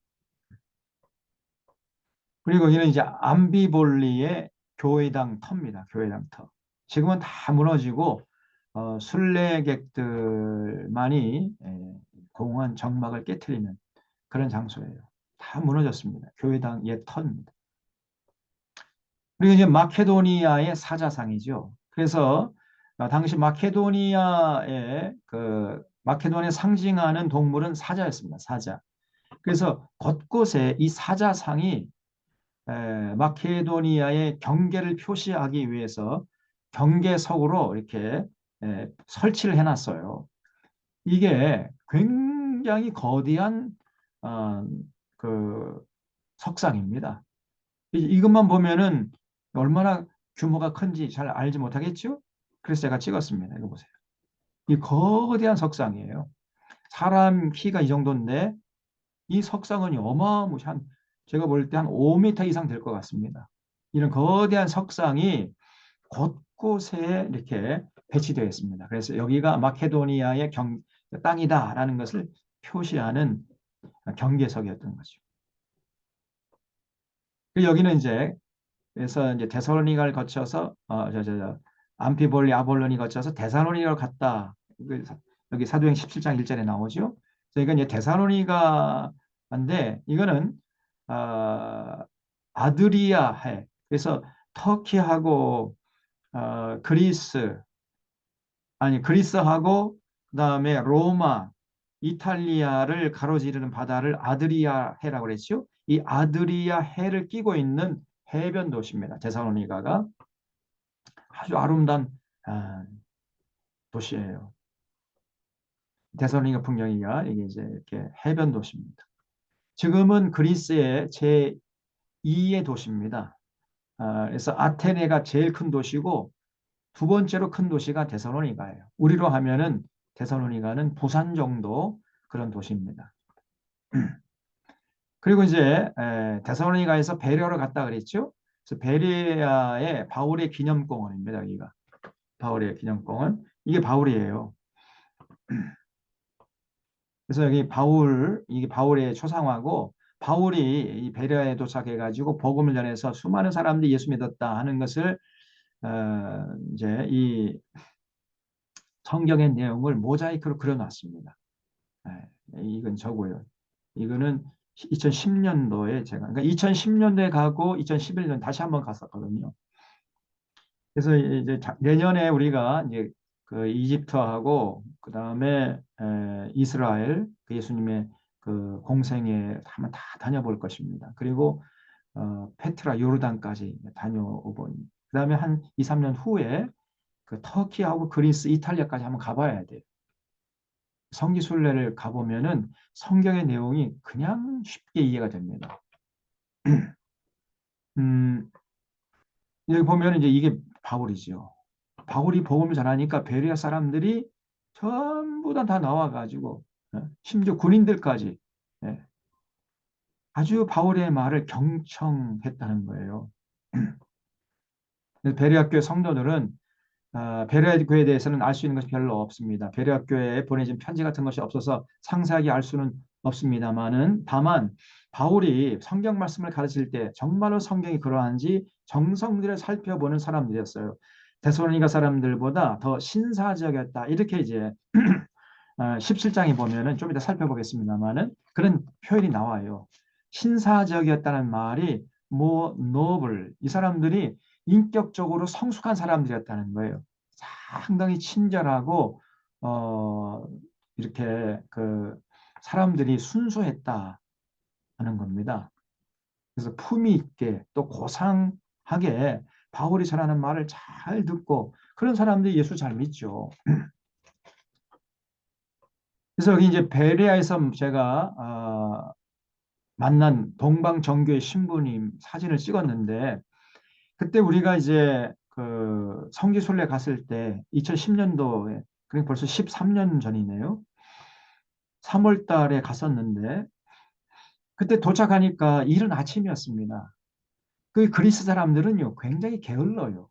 그리고 이는 이제 암비볼리의 교회당 터입니다. 교회당 터. 지금은 다 무너지고 순례객들만이 공허한 정막을 깨트리는 그런 장소예요. 다 무너졌습니다. 교회당 옛 터입니다. 그리고 이제 마케도니아의 사자상이죠. 그래서 당시 마케도니아의 마케도니아 상징하는 동물은 사자였습니다. 사자. 그래서 곳곳에 이 사자상이 마케도니아의 경계를 표시하기 위해서 경계석으로 이렇게 설치를 해놨어요. 이게 굉장히 거대한 어, 그 석상입니다. 이것만 보면은 얼마나 규모가 큰지 잘 알지 못하겠죠? 그래서 제가 찍었습니다. 이거 보세요. 이 거대한 석상이에요. 사람 키가 이 정도인데 이 석상은 어마무시한 제가 볼 때 한 5m 이상 될 것 같습니다. 이런 거대한 석상이 곳곳에 이렇게 배치되어 있습니다. 그래서 여기가 마케도니아의 땅이다라는 것을 표시하는 경계석이었던 거죠. 여기는 이제 그래서 이제 데살로니가를 거쳐서 암피볼리 아볼론이 거쳐서 데살로니가로 갔다. 여기 사도행 17장 1절에 나오죠. 그래서 이건 이제 데살로니가인데 이거는 아드리아해. 그래서 터키하고 그리스 그리스하고 그다음에 로마, 이탈리아를 가로지르는 바다를 아드리아해라고 그랬죠. 이 아드리아해를 끼고 있는 해변 도시입니다. 데살로니가가 아주 아름다운 도시예요. 데살로니가 풍경이가 이게 이제 이렇게 해변 도시입니다. 지금은 그리스의 제2의 도시입니다. 그래서 아테네가 제일 큰 도시고 두 번째로 큰 도시가 데살로니가예요. 우리로 하면은 데살로니가는 부산 정도 그런 도시입니다. 그리고 이제 데살로니가에서 베레아로 갔다 그랬죠. 그래서 베레아의 바울의 기념공원입니다. 여기가 바울의 기념공원. 이게 바울이에요. 그래서 이게 바울의 초상화고 바울이 이 베레아에 도착해가지고 복음을 전해서 수많은 사람들이 예수 믿었다 하는 것을 이제 이 성경의 내용을 모자이크로 그려놨습니다. 이건 저고요. 이거는 2010년도에 제가, 그러니까 2010년도에 가고 2011년 다시 한번 갔었거든요. 그래서 이제 내년에 우리가 이제 그 이집트하고 그 다음에 이스라엘 그 예수님의 그 공생에 한번 다 다녀볼 것입니다. 그리고 페트라 요르단까지 다녀오고 그 다음에 한 2, 3년 후에 그 터키하고 그리스, 이탈리아까지 한번 가봐야 돼요. 성지순례를 가보면은 성경의 내용이 그냥 쉽게 이해가 됩니다. 음, 여기 보면 이제 이게 바울이죠. 바울이 복음을 전하니까 베레아 사람들이 전부 다 나와가지고 심지어 군인들까지 예, 아주 바울의 말을 경청했다는 거예요. 베레아 교회 성도들은 베레아 교회에 대해서는 알 수 있는 것이 별로 없습니다. 베레아 교회에 보내진 편지 같은 것이 없어서 상세하게 알 수는 없습니다만은 다만 바울이 성경 말씀을 가르칠 때 정말로 성경이 그러한지 정성들을 살펴보는 사람들이었어요. 데살로니가 사람들보다 더 신사적이었다. 이렇게 이제 17장에 보면은 좀 이따 살펴보겠습니다만은 그런 표현이 나와요. 신사적이었다는 말이 뭐 노블 이 사람들이 인격적으로 성숙한 사람들이었다는 거예요. 상당히 친절하고 어 이렇게 그 사람들이 순수했다 하는 겁니다. 그래서 품위 있게 또 고상하게 바울이 전하는 말을 잘 듣고 그런 사람들이 예수 잘 믿죠. 그래서 여기 이제 베레아에서 제가 만난 동방정교회 신부님 사진을 찍었는데 그때 우리가 이제 그 성지순례 갔을 때 2010년도에 그게 벌써 13년 전이네요. 3월 달에 갔었는데 그때 도착하니까 이른 아침이었습니다. 그 그리스 사람들은요 굉장히 게을러요.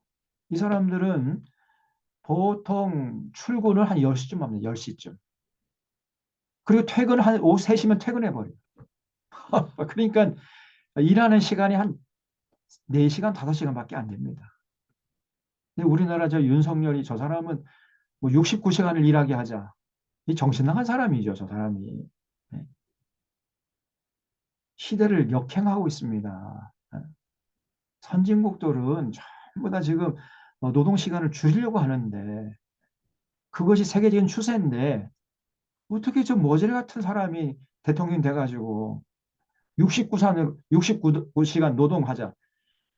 이 사람들은 보통 출근을 한 10시쯤 합니다. 10시쯤. 그리고 퇴근 한 오후 3시면 퇴근해 버려요. 그러니까 일하는 시간이 한 4시간, 5시간밖에 안 됩니다. 근데 우리나라 저 윤석열이 저 사람은 뭐 69시간을 일하게 하자. 이 정신 나간 사람이죠, 저 사람이. 네. 시대를 역행하고 있습니다. 네. 선진국들은 전부 다 지금 노동 시간을 줄이려고 하는데 그것이 세계적인 추세인데 어떻게 저 머저리 같은 사람이 대통령 돼가지고 69시간 노동하자.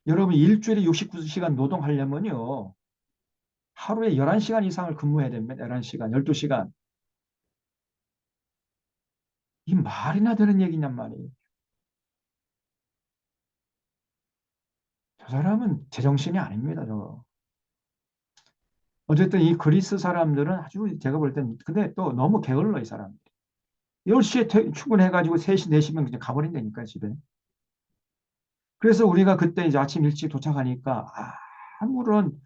여러분 일주일에 69시간 노동하려면요. 하루에 11시간 이상을 근무해야 됩니다. 11시간, 12시간. 이 말이나 되는 얘기냔 말이에요. 저 사람은 제정신이 아닙니다. 저. 어쨌든 이 그리스 사람들은 아주 제가 볼 땐 근데 또 너무 게을러 이 사람. 10시에 출근해가지고 3시, 4시면 그냥 가버린다니까 집에. 그래서 우리가 그때 이제 아침 일찍 도착하니까 아무런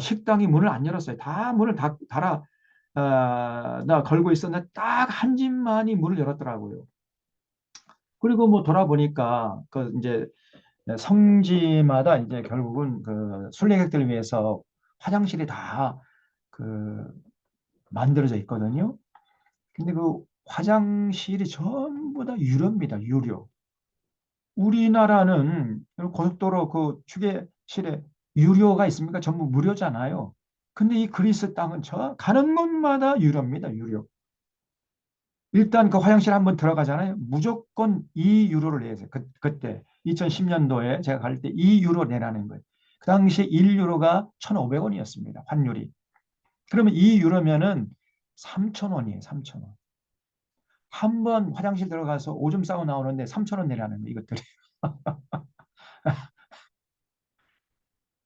식당이 문을 안 열었어요. 다 문을 달아 나 걸고 있었는데 딱 한 집만이 문을 열었더라고요. 그리고 뭐 돌아보니까 그 이제 성지마다 이제 결국은 그 순례객들을 위해서 화장실이 다 그 만들어져 있거든요. 근데 그 화장실이 전부 다 유료입니다. 유료. 우리나라는 고속도로 그 휴게실에 유료가 있습니까? 전부 무료잖아요. 근데 이 그리스 땅은 저 가는 곳마다 유료입니다. 유료. 일단 그 화장실 한번 들어가잖아요. 무조건 2유로를 내야 돼요. 그때 2010년도에 제가 갈 때 2유로 내라는 거예요. 그 당시 1유로가 1,500원이었습니다. 환율이. 그러면 2유로면은 3,000원이에요. 3,000원. 한 번 화장실 들어가서 오줌 싸고 나오는데 3,000원 내라는 거예요. 이것들이.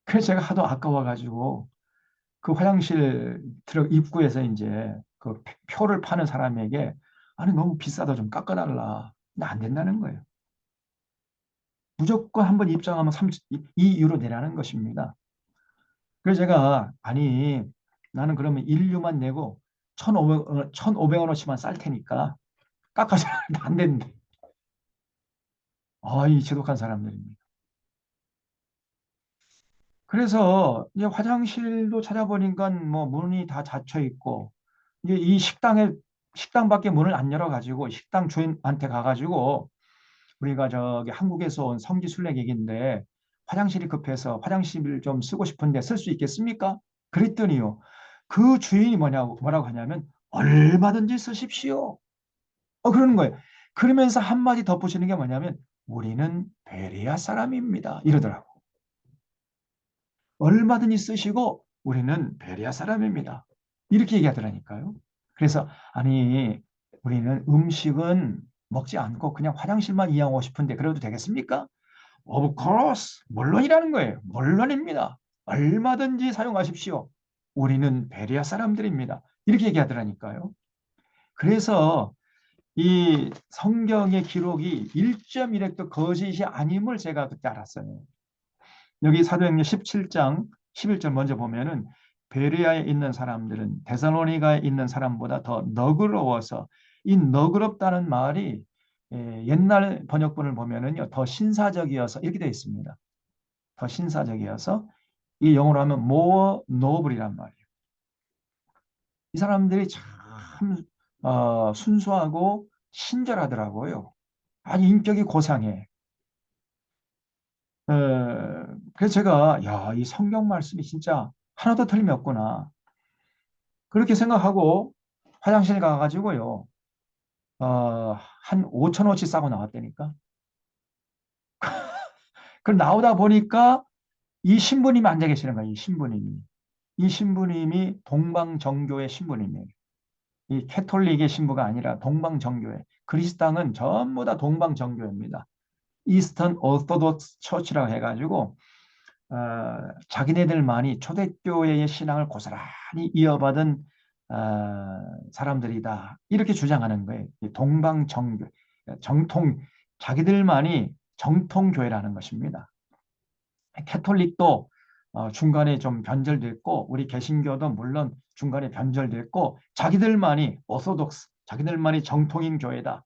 그래서 제가 하도 아까워가지고 그 화장실 들어 입구에서 이제 그 표를 파는 사람에게 아니 너무 비싸다 좀 깎아달라. 근데 안 된다는 거예요. 무조건 한 번 입장하면 2유로 내라는 것입니다. 그래서 제가 아니 나는 그러면 1유만 내고 1,500원, 1,500원어치만 쌀 테니까 깎아서 안 되는데. 이 지독한 사람들입니다. 그래서 이제 화장실도 찾아보니까 뭐 문이 다 닫혀 있고 이제 이 식당 밖에 문을 안 열어가지고 식당 주인한테 가가지고 우리가 저기 한국에서 온 성지순례객인데 화장실이 급해서 화장실을 좀 쓰고 싶은데 쓸 수 있겠습니까? 그랬더니요. 그 주인이 뭐라고 하냐면 얼마든지 쓰십시오. 그러는 거예요. 그러면서 한마디 덧붙이는 게 뭐냐면 우리는 베레아 사람입니다. 이러더라고. 얼마든지 쓰시고 우리는 베레아 사람입니다. 이렇게 얘기하더라니까요. 그래서 아니 우리는 음식은 먹지 않고 그냥 화장실만 이용하고 싶은데 그래도 되겠습니까? Of course. 물론이라는 거예요. 물론입니다. 얼마든지 사용하십시오. 우리는 베레아 사람들입니다. 이렇게 얘기하더라니까요. 그래서 이 성경의 기록이 1.1획도 거짓이 아님을 제가 그때 알았어요. 여기 사도행전 17장 11절 먼저 보면은 베레아에 있는 사람들은 데살로니가에 있는 사람보다 더 너그러워서 이 너그럽다는 말이 옛날 번역본을 보면은요 더 신사적이어서 이렇게 되어 있습니다. 더 신사적이어서 이 영어로 하면 more noble이란 말이에요. 이 사람들이 참 순수하고 친절하더라고요. 아주 인격이 고상해. 어, 그래서 제가 이 성경 말씀이 진짜 하나도 틀림없구나. 그렇게 생각하고 화장실 가가지고요. 한 5천 원치 싸고 나왔다니까. 그 나오다 보니까 이 신부님이 앉아 계시는 거예요. 이 신부님이. 이 신부님이 동방정교의 신부님이에요. 이 캐톨릭의 신부가 아니라 동방정교회. 그리스당은 전부 다 동방정교입니다. 이스턴 오토독스 처치라고 해가지고 자기네들만이 초대교회의 신앙을 고스란히 이어받은 사람들이다. 이렇게 주장하는 거예요. 동방정교, 정통, 자기들만이 정통교회라는 것입니다. 캐톨릭도 중간에 좀 변절됐고 우리 개신교도 물론 중간에 변절됐고 자기들만이 오소독스, 자기들만이 정통인 교회다.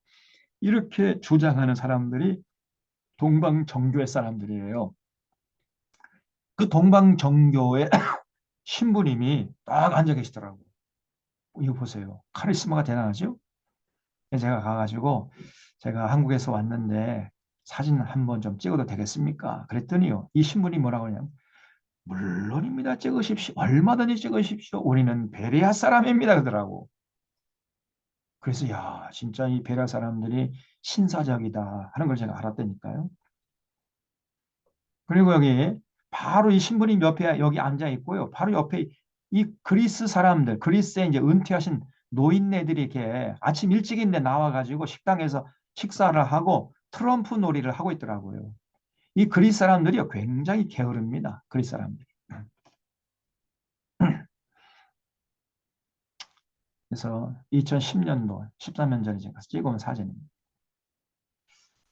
이렇게 주장하는 사람들이 동방정교회 사람들이에요. 그 동방정교회 신부님이 딱 앉아 계시더라고요. 이거 보세요. 카리스마가 대단하죠? 제가 가가지고 제가 한국에서 왔는데 사진 한번 좀 찍어도 되겠습니까? 그랬더니요. 이 신부님 뭐라고 하냐면 물론입니다. 찍으십시오. 얼마든지 찍으십시오. 우리는 베레아 사람입니다. 그러더라고. 그래서 진짜 이 베레아 사람들이 신사적이다 하는 걸 제가 알았다니까요. 그리고 여기 바로 이 신부님 옆에 여기 앉아 있고요. 바로 옆에 이 그리스 사람들, 그리스에 이제 은퇴하신 노인네들이 이렇게 아침 일찍인데 나와가지고 식당에서 식사를 하고 트럼프 놀이를 하고 있더라고요. 이 그리스 사람들이 굉장히 게으릅니다. 그리스 사람들이. 그래서 2010년도 13년 전에 제가 찍어온 사진입니다.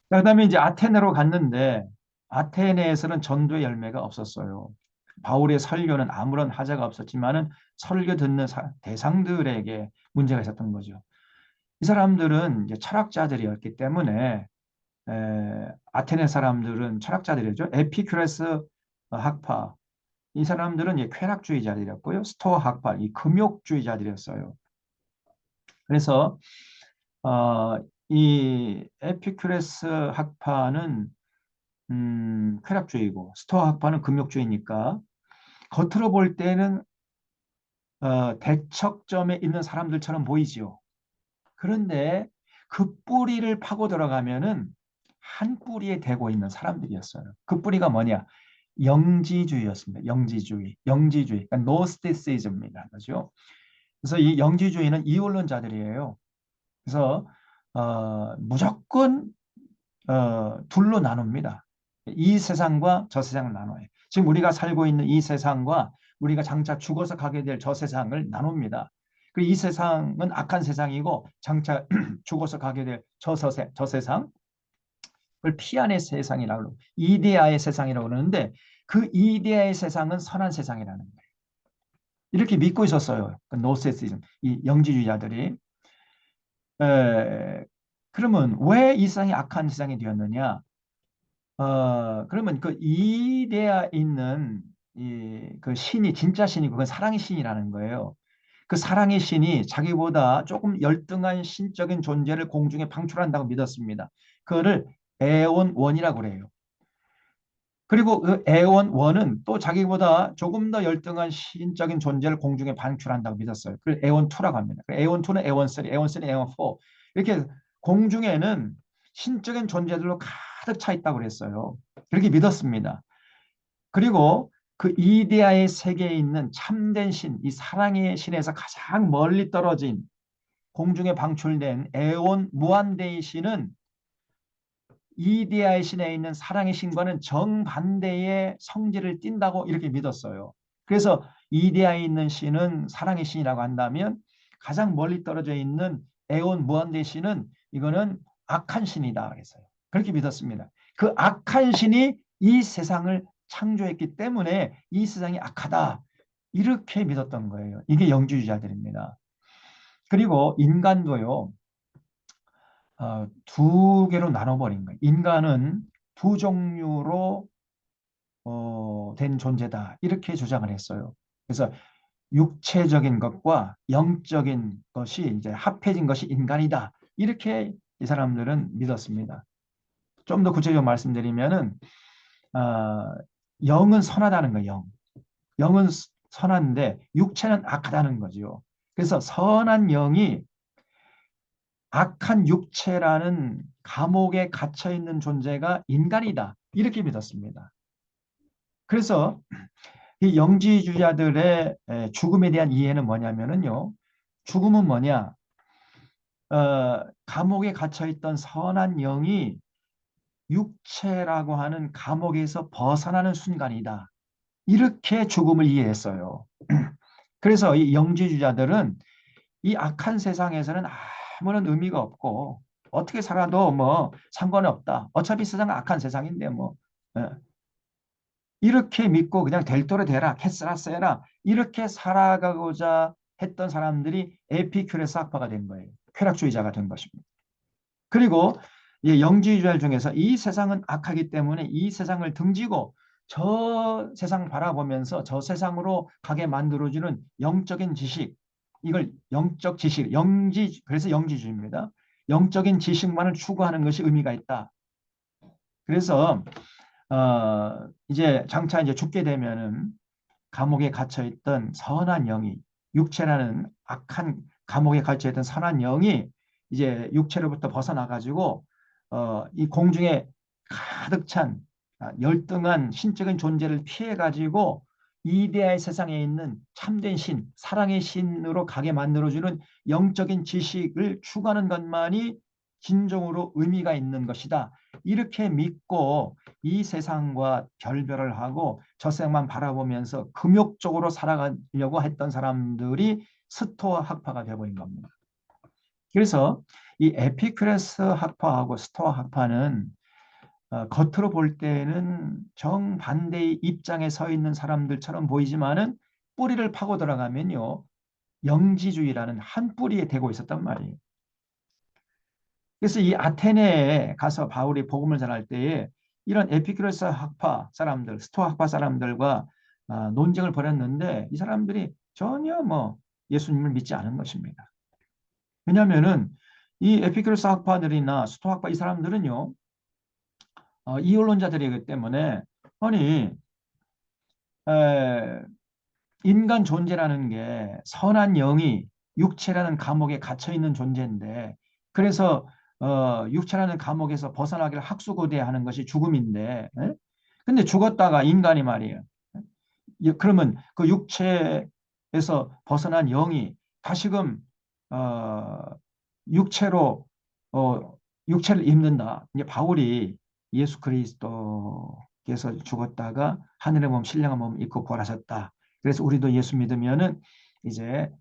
그다음에 이제 아테네로 갔는데 아테네에서는 전도의 열매가 없었어요. 바울의 설교는 아무런 하자가 없었지만은 설교 듣는 대상들에게 문제가 있었던 거죠. 이 사람들은 이제 철학자들이었기 때문에 아테네 사람들은 철학자들이죠. 에피큐레스 학파. 이 사람들은 쾌락주의자들이었고요. 스토아 학파, 이 금욕주의자들이었어요. 그래서 어, 이 에피큐레스 학파는 쾌락주의고 스토아 학파는 금욕주의니까 겉으로 볼 때는 대척점에 있는 사람들처럼 보이지요. 그런데 그 뿌리를 파고 들어가면은 한 뿌리에 대고 있는 사람들이었어요. 그 뿌리가 뭐냐? 영지주의였습니다. 영지주의, 영지주의, 그러니까 노스티시즘입니다. 그죠? 그래서 이 영지주의는 이원론자들이에요. 그래서 무조건 둘로 나눕니다. 이 세상과 저 세상을 나눠요. 지금 우리가 살고 있는 이 세상과 우리가 장차 죽어서 가게 될 저 세상을 나눕니다. 그리고 이 세상은 악한 세상이고 장차 죽어서 가게 될 저 세상, 그걸 피안의 세상이라고 그러고 이데아의 세상이라고 그러는데 그 이데아의 세상은 선한 세상이라는 거예요. 이렇게 믿고 있었어요. 그 노세시즘, 이 영지주의자들이. 그러면 왜 이 세상이 악한 세상이 되었느냐? 그러면 그 이데아에 있는 그 신이 진짜 신이고 그건 사랑의 신이라는 거예요. 그 사랑의 신이 자기보다 조금 열등한 신적인 존재를 공중에 방출한다고 믿었습니다. 그거를 에온 원이라고 그래요. 그리고 그 에온 원은 또 자기보다 조금 더 열등한 신적인 존재를 공중에 방출한다고 믿었어요. 그걸 에온 2라고 합니다. 에온 2는 에온 3, 에온 3는 에온 4. 이렇게 공중에는 신적인 존재들로 가득 차 있다고 그랬어요. 그렇게 믿었습니다. 그리고 그 이데아의 세계에 있는 참된 신, 이 사랑의 신에서 가장 멀리 떨어진 공중에 방출된 에온 무한대의 신은 이데아의 신에 있는 사랑의 신과는 정반대의 성질을 띈다고 이렇게 믿었어요. 그래서 이데아에 있는 신은 사랑의 신이라고 한다면 가장 멀리 떨어져 있는 에온 무한대의 신은 이거는 악한 신이다 그랬어요. 그렇게 믿었습니다. 그 악한 신이 이 세상을 창조했기 때문에 이 세상이 악하다. 이렇게 믿었던 거예요. 이게 영지주의자들입니다. 그리고 인간도요. 두 개로 나눠버린 거예요. 인간은 두 종류로 된 존재다. 이렇게 주장을 했어요. 그래서 육체적인 것과 영적인 것이 이제 합해진 것이 인간이다. 이렇게 이 사람들은 믿었습니다. 좀 더 구체적으로 말씀드리면은 어, 영은 선하다는 거예요. 영은 선한데 육체는 악하다는 거죠. 그래서 선한 영이 악한 육체라는 감옥에 갇혀 있는 존재가 인간이다. 이렇게 믿었습니다. 그래서 이 영지주의자들의 죽음에 대한 이해는 뭐냐면요. 죽음은 뭐냐? 감옥에 갇혀 있던 선한 영이 육체라고 하는 감옥에서 벗어나는 순간이다. 이렇게 죽음을 이해했어요. 그래서 이 영지주의자들은 이 악한 세상에서는 아무런 의미가 없고 어떻게 살아도 뭐 상관이 없다. 어차피 세상은 악한 세상인데 뭐 이렇게 믿고 그냥 될 대로 되라. 캐스라스 해라. 이렇게 살아가고자 했던 사람들이 에피큐레스 학파가 된 거예요. 쾌락주의자가 된 것입니다. 그리고 영지주의자 중에서 이 세상은 악하기 때문에 이 세상을 등지고 저 세상 바라보면서 저 세상으로 가게 만들어주는 영적인 지식, 이걸 영적 지식, 그래서 영지주의입니다. 영적인 지식만을 추구하는 것이 의미가 있다. 그래서 이제 장차 이제 죽게 되면은 감옥에 갇혀 있던 선한 영이 육체라는 악한 감옥에 갇혀 있던 선한 영이 이제 육체로부터 벗어나 가지고 이 공중에 가득 찬 열등한 신적인 존재를 피해 가지고 이데아의 세상에 있는 참된 신, 사랑의 신으로 가게 만들어주는 영적인 지식을 추구하는 것만이 진정으로 의미가 있는 것이다. 이렇게 믿고 이 세상과 결별을 하고 저 세상만 바라보면서 금욕적으로 살아가려고 했던 사람들이 스토아 학파가 되어버린 겁니다. 그래서 이 에피큐레스 학파하고 스토아 학파는 겉으로 볼 때는 정반대의 입장에 서 있는 사람들처럼 보이지만은 뿌리를 파고 들어가면요. 영지주의라는 한 뿌리에 대고 있었단 말이에요. 그래서 이 아테네에 가서 바울이 복음을 전할 때에 이런 에피큐레스 학파 사람들, 스토아 학파 사람들과 논쟁을 벌였는데 이 사람들이 전혀 뭐 예수님을 믿지 않은 것입니다. 왜냐하면은 이 에피큐레스 학파들이나 스토아 학파 이 사람들은요 이원론자들이기 때문에 아니 에, 인간 존재라는 게 선한 영이 육체라는 감옥에 갇혀 있는 존재인데 그래서 육체라는 감옥에서 벗어나기를 학수고대하는 것이 죽음인데 근데 죽었다가 인간이 말이에요. 그러면 그 육체에서 벗어난 영이 다시금 어, 육체로 육체를 입는다. 이제 바울이 예수 그리스도께서 죽었다가 하늘의 몸 신령한 몸 입고 부활하셨다. 그래서 우리도 예수 믿으면은 이제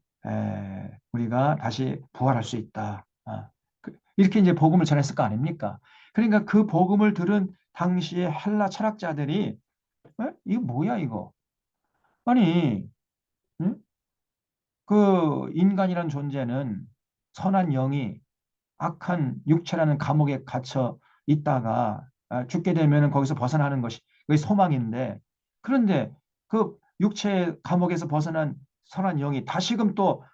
우리가 다시 부활할 수 있다. 이렇게 이제 복음을 전했을 거 아닙니까? 그러니까 그 복음을 들은 당시에 헬라 철학자들이 이거 뭐야 이거? 아니 응? 그 인간이란 존재는 선한 영이 악한 육체라는 감옥에 갇혀 있다가 죽게 되면 거기서 벗어나는 것이 그게 소망인데 그런데 그 육체 감옥에서 벗어난 선한 영이 다시금 또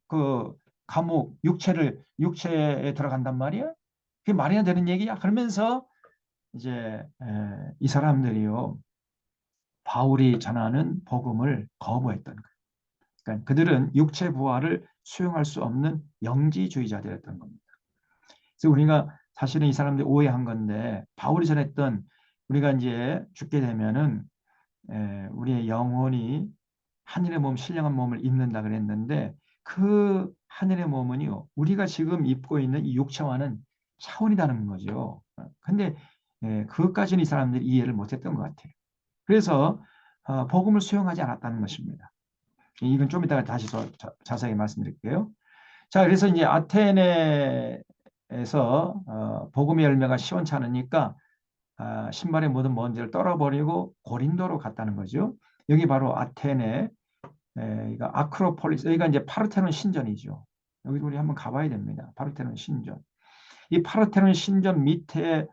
그 감옥 육체에 들어간단 말이야? 그게 말이나 되는 얘기야? 그러면서 이제 이 사람들이요 바울이 전하는 복음을 거부했던 거예요. 그러니까 그들은 육체 부활을 수용할 수 없는 영지주의자들이었던 겁니다. 그래서 우리가 사실은 이 사람들이 오해한 건데 바울이 전했던 우리가 이제 죽게 되면은 우리의 영혼이 하늘의 몸, 신령한 몸을 입는다 그랬는데 그 하늘의 몸은요 우리가 지금 입고 있는 이 육체와는 차원이 다른 거죠. 근데 그것까지는 이 사람들이 이해를 못했던 것 같아요. 그래서 복음을 수용하지 않았다는 것입니다. 이건 좀 이따가 다시 더 자세히 말씀드릴게요. 자, 그래서 이제 아테네에서 복음의 열매가 시원찮으니까 신발의 모든 먼지를 떨어버리고 고린도로 갔다는 거죠. 여기 바로 아테네, 이거 아크로폴리스, 여기가 이제 파르테논 신전이죠. 여기도 우리 한번 가봐야 됩니다. 파르테논 신전. 이 파르테논 신전 밑에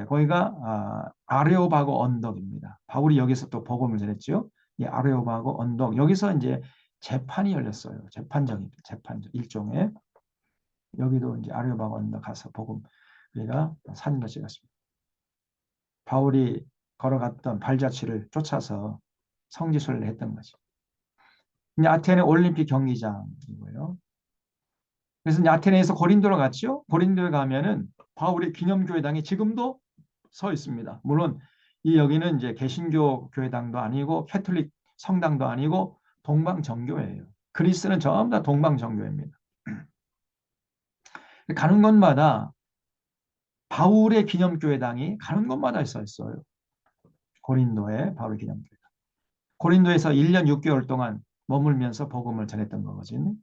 거기가 아레오바고 언덕입니다. 바울이 여기서 또 복음을 전했죠. 이 아레오바고 언덕 여기서 이제 재판이 열렸어요. 재판정입니다. 재판정 일종의 여기도 이제 아레오바고 언덕 가서 복음 우리가 사진도 찍었습니다. 바울이 걸어갔던 발자취를 쫓아서 성지순례를 했던 거죠. 이제 아테네 올림픽 경기장이고요. 그래서 이제 아테네에서 고린도로 갔죠. 고린도에 가면은 바울의 기념교회당이 지금도 서 있습니다. 물론 이 여기는 이제 개신교 교회당도 아니고 캐톨릭 성당도 아니고 동방정교회예요. 그리스는 전부 다 동방정교회입니다. 가는 곳마다 바울의 기념교회당이 가는 곳마다 서 있어요. 고린도에 바울의 기념교회당. 고린도에서 1년 6개월 동안 머물면서 복음을 전했던 거거든요.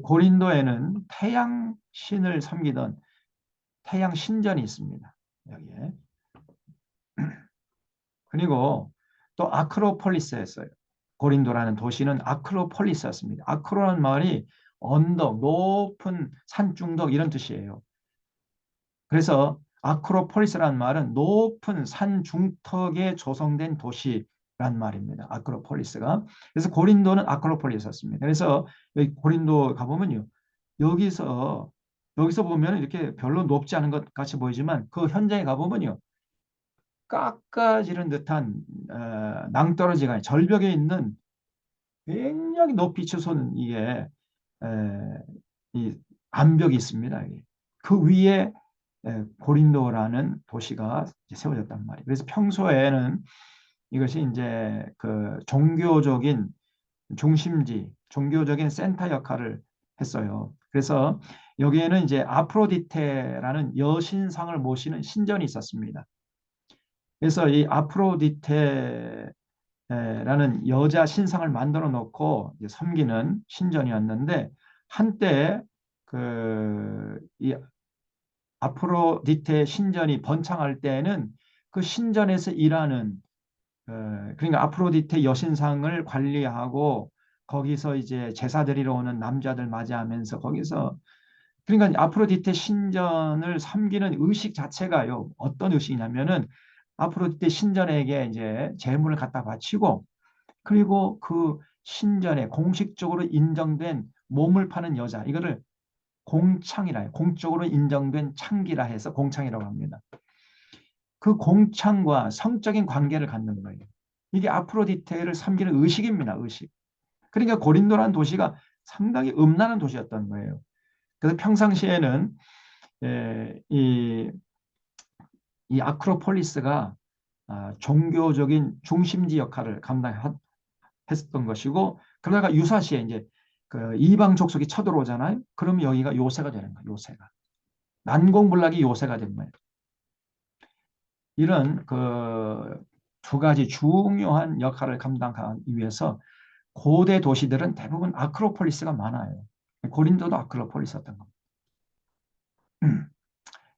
고린도에는 태양신을 섬기던 태양 신전이 있습니다. 여기에. 그리고 또 아크로폴리스였어요. 고린도라는 도시는 아크로폴리스였습니다. 아크로라는 말이 언덕, 높은 산중덕 이런 뜻이에요. 그래서 아크로폴리스라는 말은 높은 산 중턱에 조성된 도시란 말입니다. 아크로폴리스가. 그래서 고린도는 아크로폴리스였습니다. 그래서 여기 고린도 가보면요. 여기서 보면 이렇게 별로 높지 않은 것 같이 보이지만 그 현장에 가보면요. 깎아지른 듯한 낭떠러지가 절벽에 있는 굉장히 높이 치솟은 이게 이 암벽이 있습니다. 그 위에 고린도라는 도시가 세워졌단 말이에요. 그래서 평소에는 이것이 이제 그 종교적인 중심지, 종교적인 센터 역할을 했어요. 그래서 여기에는 이제 아프로디테라는 여신상을 모시는 신전이 있었습니다. 그래서 이 아프로디테라는 여자 신상을 만들어 놓고 섬기는 신전이었는데 한때 이 아프로디테 신전이 번창할 때에는 그 신전에서 일하는 그러니까 아프로디테 여신상을 관리하고 거기서 이제 제사 드리러 오는 남자들 맞이하면서 거기서 그러니까 아프로디테 신전을 섬기는 의식 자체가요. 어떤 의식이냐면은 아프로디테 신전에게 이제 제물을 갖다 바치고 그리고 그 신전에 공식적으로 인정된 몸을 파는 여자 이거를 공창이라 해요. 공적으로 인정된 창기라 해서 공창이라고 합니다. 그 공창과 성적인 관계를 갖는 거예요. 이게 아프로디테를 섬기는 의식입니다. 의식. 그러니까 고린도라는 도시가 상당히 음란한 도시였던 거예요. 그래서 평상시에는 이 아크로폴리스가 종교적인 중심지 역할을 감당했던 것이고 그러다가 유사시에 이제 그 이방 족속이 쳐들어오잖아요. 그러면 여기가 요새가 되는 거예요. 요새가. 난공불락이 요새가 된 거예요. 이런 그 두 가지 중요한 역할을 감당하기 위해서 고대 도시들은 대부분 아크로폴리스가 많아요. 고린도도 아크로폴리스였던 겁니다.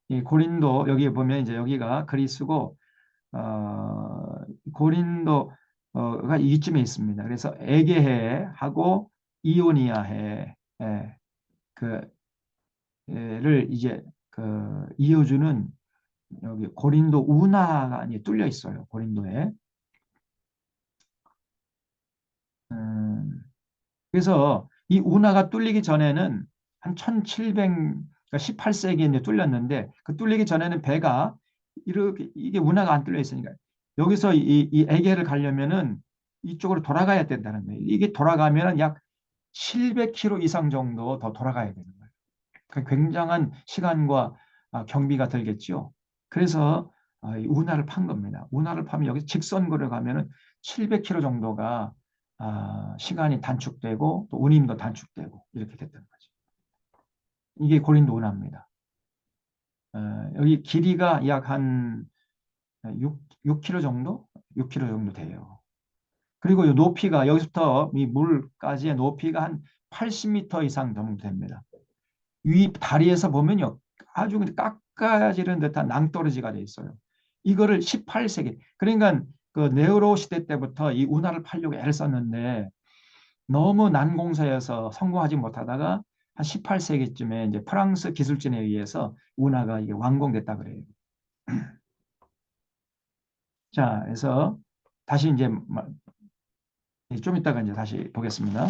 이 고린도 여기 보면 이제 여기가 그리스고 고린도가 이쯤에 있습니다. 그래서 에게해하고 이오니아해 그를 이제 그 이어주는 여기 고린도 운하가 뚫려 있어요. 고린도에. 그래서 이 운하가 뚫리기 전에는 한 1700, 그러니까 18세기에 이제 뚫렸는데 그 뚫리기 전에는 배가 이렇게 이게 운하가 안 뚫려 있으니까 여기서 이 에게를 가려면은 이쪽으로 돌아가야 된다는 거예요. 이게 돌아가면은 약 700km 이상 정도 더 돌아가야 되는 거예요. 그 굉장한 시간과 경비가 들겠죠. 그래서 이 운하를 판 겁니다. 운하를 파면 여기 직선거를 가면은 700km 정도가 시간이 단축되고 또 운임도 단축되고 이렇게 됐던 거죠. 이게 고린도 운하입니다. 여기 길이가 약 한 6km 정도? 6km 정도 돼요. 그리고 이 높이가 여기서부터 이 물까지의 높이가 한 80m 이상 정도 됩니다. 위 다리에서 보면요. 아주 깎아지는 듯한 낭떠러지가 돼 있어요. 이거를 18세기, 그러니까 그 네로 시대 때부터 이 운하를 팔려고 애를 썼는데 너무 난공사여서 성공하지 못하다가 한 18세기쯤에 이제 프랑스 기술진에 의해서 운하가 이게 완공됐다 그래요. 자, 그래서 다시 이제 좀 이따가 이제 다시 보겠습니다.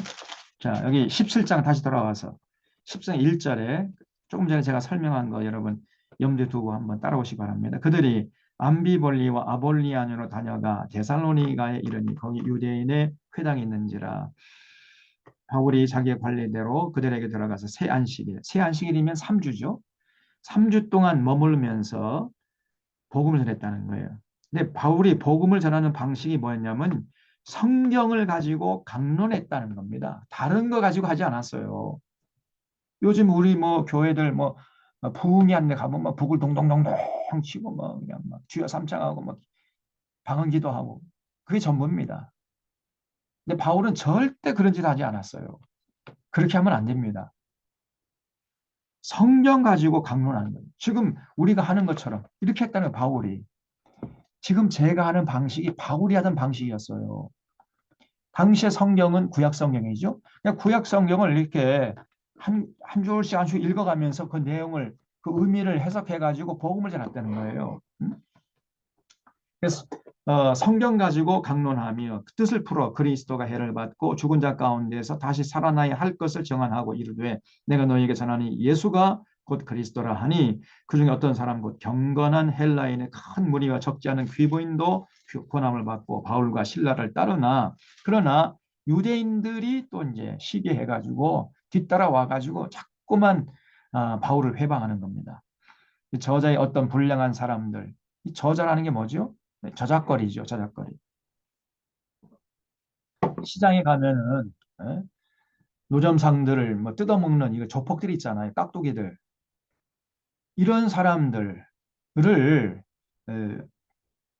자, 여기 17장 다시 돌아와서 10장 1절에 조금 전에 제가 설명한 거 여러분 염두에 두고 한번 따라오시기 바랍니다. 그들이 암비볼리와 아볼리아뇨로 다녀가 데살로니가에 이르니 거기 유대인의 회당이 있는지라. 바울이 자기의 관례대로 그들에게 들어가서 새 안식일, 새 안식일이면 3주죠. 3주 동안 머물면서 복음을 전했다는 거예요. 근데 바울이 복음을 전하는 방식이 뭐였냐면 성경을 가지고 강론했다는 겁니다. 다른 거 가지고 하지 않았어요. 요즘 우리 뭐 교회들 뭐 부흥이 안 돼 가면 막 북을 동동동동 치고 뭐 그냥 막 주여 삼창하고 막 방언 기도하고 그게 전부입니다. 근데 바울은 절대 그런 짓 하지 않았어요. 그렇게 하면 안 됩니다. 성경 가지고 강론하는 거예요. 지금 우리가 하는 것처럼 이렇게 했다는 거예요, 바울이. 지금 제가 하는 방식이 바울이 하던 방식이었어요. 당시의 성경은 구약 성경이죠. 그냥 구약 성경을 이렇게 한 줄씩 한 줄 읽어가면서 그 내용을 그 의미를 해석해가지고 복음을 전했다는 거예요. 그래서 성경 가지고 강론하며 그 뜻을 풀어 그리스도가 해를 받고 죽은 자 가운데서 다시 살아나야 할 것을 정언하고 이르되 내가 너희에게 전하니 예수가 곧 그리스도라 하니 그중에 어떤 사람 곧 경건한 헬라인의 큰 무리와 적지 않은 귀부인도 고난을 받고 바울과 실라를 따르나 그러나 유대인들이 또 이제 시기해가지고 뒤따라와 가지고 자꾸만 바울을 회방하는 겁니다. 저자의 어떤 불량한 사람들, 이 저자라는 게 뭐죠? 네, 저작거리죠, 저작거리. 시장에 가면은 노점상들을 뭐 뜯어먹는 이거 조폭들 있잖아요, 깍두기들. 이런 사람들을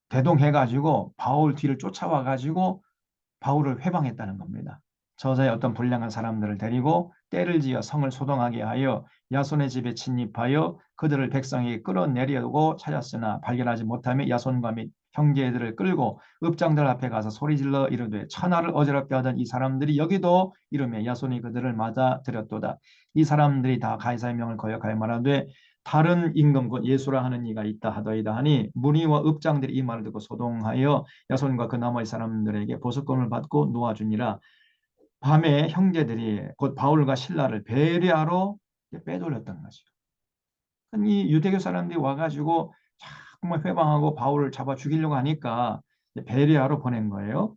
대동해가지고 바울 뒤를 쫓아와가지고 바울을 회방했다는 겁니다. 저자의 어떤 불량한 사람들을 데리고 때를 지어 성을 소동하게 하여 야손의 집에 침입하여 그들을 백성에게 끌어내려고 찾았으나 발견하지 못하며 야손과 및 형제들을 끌고 읍장들 앞에 가서 소리질러 이르되 천하를 어지럽게 하던 이 사람들이 여기도 이르며 야손이 그들을 맞아들였도다. 이 사람들이 다 가이사의 명을 거역하여 말하되 다른 임금 곧 예수라 하는 이가 있다 하더이다 하니 무리와 읍장들이 이 말을 듣고 소동하여 야손과 그 나머지 사람들에게 보석금을 받고 놓아주니라. 밤에 형제들이 곧 바울과 실라를 베레아로 빼돌렸던 거죠. 이 유대교 사람들이 와가지고 자꾸만 회방하고 바울을 잡아 죽이려고 하니까 베레아로 보낸 거예요.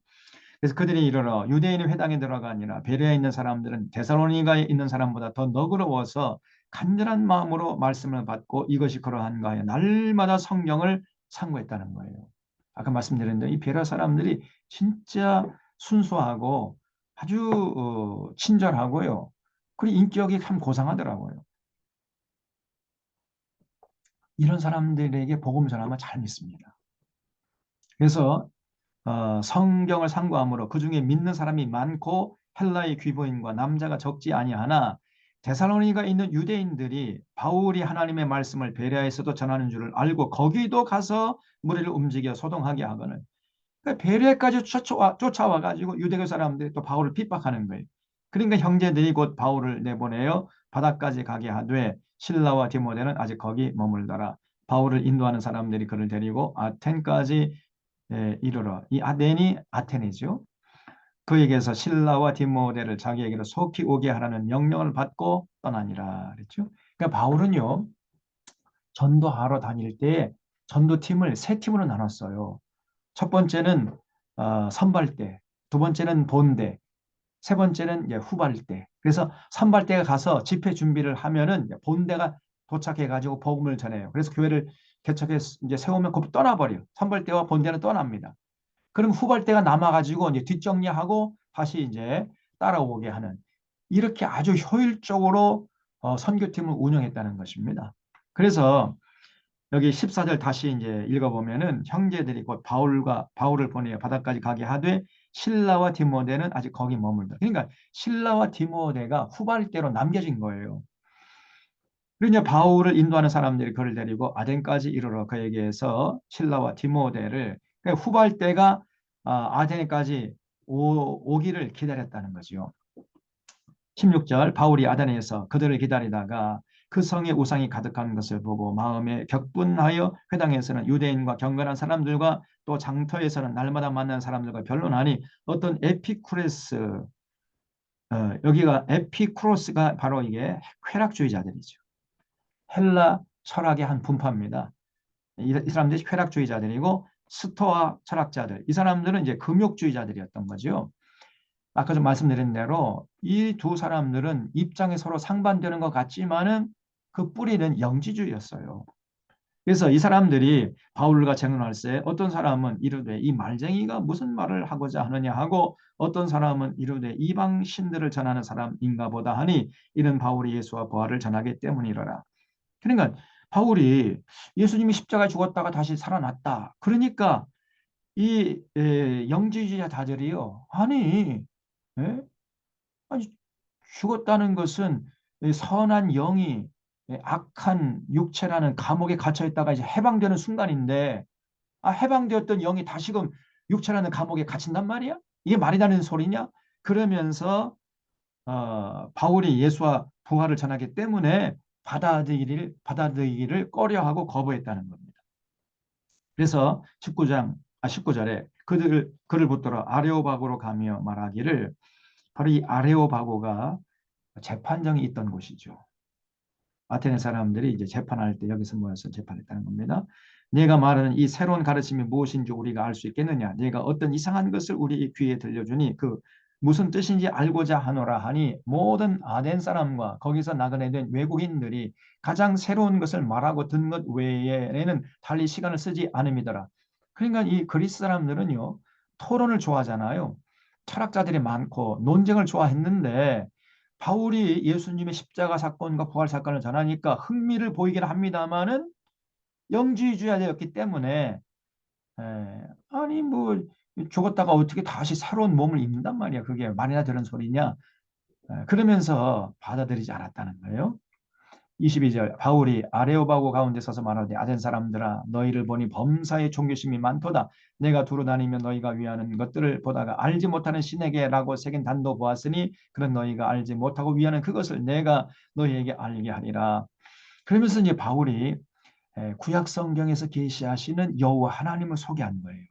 그래서 그들이 이르러 유대인의 회당에 들어가 아니라 베레아에 있는 사람들은 데살로니가에 있는 사람보다 더 너그러워서 간절한 마음으로 말씀을 받고 이것이 그러한가 하여 날마다 성경을 상고했다는 거예요. 아까 말씀드렸는데 이 베레아 사람들이 진짜 순수하고 아주 친절하고요. 그리고 인격이 참 고상하더라고요. 이런 사람들에게 복음 전하면 잘 믿습니다. 그래서 성경을 상고함으로 그 중에 믿는 사람이 많고 헬라의 귀부인과 남자가 적지 아니하나 데살로니가 있는 유대인들이 바울이 하나님의 말씀을 베레아에서도 전하는 줄을 알고 거기도 가서 무리를 움직여 소동하게 하거늘 그러니까 베레아까지 쫓아와 가지고 유대교 사람들이 또 바울을 핍박하는 거예요. 그러니까 형제들이 곧 바울을 내보내어 바다까지 가게 하되 실라와 디모데는 아직 거기 머물더라. 바울을 인도하는 사람들이 그를 데리고 아텐까지 이르러 이 아덴이 아테네죠. 그에게서 실라와 디모데를 자기에게로 속히 오게 하라는 명령을 받고 떠나니라 그랬죠. 그러니까 바울은요, 전도하러 다닐 때 전도팀을 세 팀으로 나눴어요. 첫 번째는 선발대, 두 번째는 본대, 세 번째는 이제 후발대. 그래서 선발대가 가서 집회 준비를 하면은 본대가 도착해 가지고 복음을 전해요. 그래서 교회를 개척해 이제 세우면 곧 떠나버려요. 선발대와 본대는 떠납니다. 그럼 후발대가 남아가지고 이제 뒷정리하고 다시 이제 따라오게 하는, 이렇게 아주 효율적으로 선교팀을 운영했다는 것입니다. 그래서 여기 14절 다시 이제 읽어보면은 형제들이 곧 바울을 보내어 바다까지 가게 하되 실라와 디모데는 아직 거기 머물다. 그러니까 실라와 디모데가 후발대로 남겨진 거예요. 그러니 바울을 인도하는 사람들이 그를 데리고 아덴까지 이르러 그에게서 실라와 디모데를, 그러니까 후발대가 아덴까지 오기를 기다렸다는 거죠. 16절 바울이 아덴에서 그들을 기다리다가 그 성에 우상이 가득한 것을 보고 마음에 격분하여 회당에서는 유대인과 경건한 사람들과 또 장터에서는 날마다 만나는 사람들과 변론하니 어떤 에피쿠레스, 여기가 에피쿠로스가 바로 이게 쾌락주의자들이죠. 헬라 철학의 한 분파입니다. 이 사람들이 쾌락주의자들이고 스토아 철학자들, 이 사람들은 이제 금욕주의자들이었던 거죠. 아까 좀 말씀드린 대로 이 두 사람들은 입장이 서로 상반되는 것 같지만은 그 뿌리는 영지주의였어요. 그래서 이 사람들이 바울과 쟁론할 때 어떤 사람은 이르되 이 말쟁이가 무슨 말을 하고자 하느냐 하고, 어떤 사람은 이르되 이방 신들을 전하는 사람인가 보다 하니 이는 바울이 예수와 부활을 전하기 때문이로라. 그러니까 바울이 예수님이 십자가에 죽었다가 다시 살아났다. 그러니까 이 영지주의자들이요. 예? 아니, 죽었다는 것은 선한 영이 악한 육체라는 감옥에 갇혀 있다가 이제 해방되는 순간인데, 해방되었던 영이 다시금 육체라는 감옥에 갇힌단 말이야? 이게 말이 되는 소리냐? 그러면서 바울이 예수와 부활을 전하기 때문에 받아들이기를 꺼려하고 거부했다는 겁니다. 그래서 19절에 그를 붙들어 아레오바고로 가며 말하기를, 바로 이 아레오바고가 재판정이 있던 곳이죠. 아테네 사람들이 이제 재판할 때 여기서 모여서 재판했다는 겁니다. 네가 말하는 이 새로운 가르침이 무엇인지 우리가 알 수 있겠느냐? 네가 어떤 이상한 것을 우리 귀에 들려주니 그 무슨 뜻인지 알고자 하노라 하니 모든 아덴 사람과 거기서 나그네 된 외국인들이 가장 새로운 것을 말하고 든 것 외에는 달리 시간을 쓰지 않음이더라. 그러니까 이 그리스 사람들은요, 토론을 좋아하잖아요. 철학자들이 많고 논쟁을 좋아했는데 바울이 예수님의 십자가 사건과 부활 사건을 전하니까 흥미를 보이긴 합니다만은 영지주의자였기 때문에, 아니 뭐 죽었다가 어떻게 다시 새로운 몸을 입는단 말이야. 그게 말이나 되는 소리냐. 그러면서 받아들이지 않았다는 거예요. 22절 바울이 아레오바고 가운데 서서 말하되 아덴 사람들아 너희를 보니 범사의 종교심이 많도다. 내가 두루 다니며 너희가 위하는 것들을 보다가 알지 못하는 신에게라고 새긴 단도 보았으니 그런 너희가 알지 못하고 위하는 그것을 내가 너희에게 알게 하리라. 그러면서 이제 바울이 구약 성경에서 계시하시는 여호와 하나님을 소개한 거예요.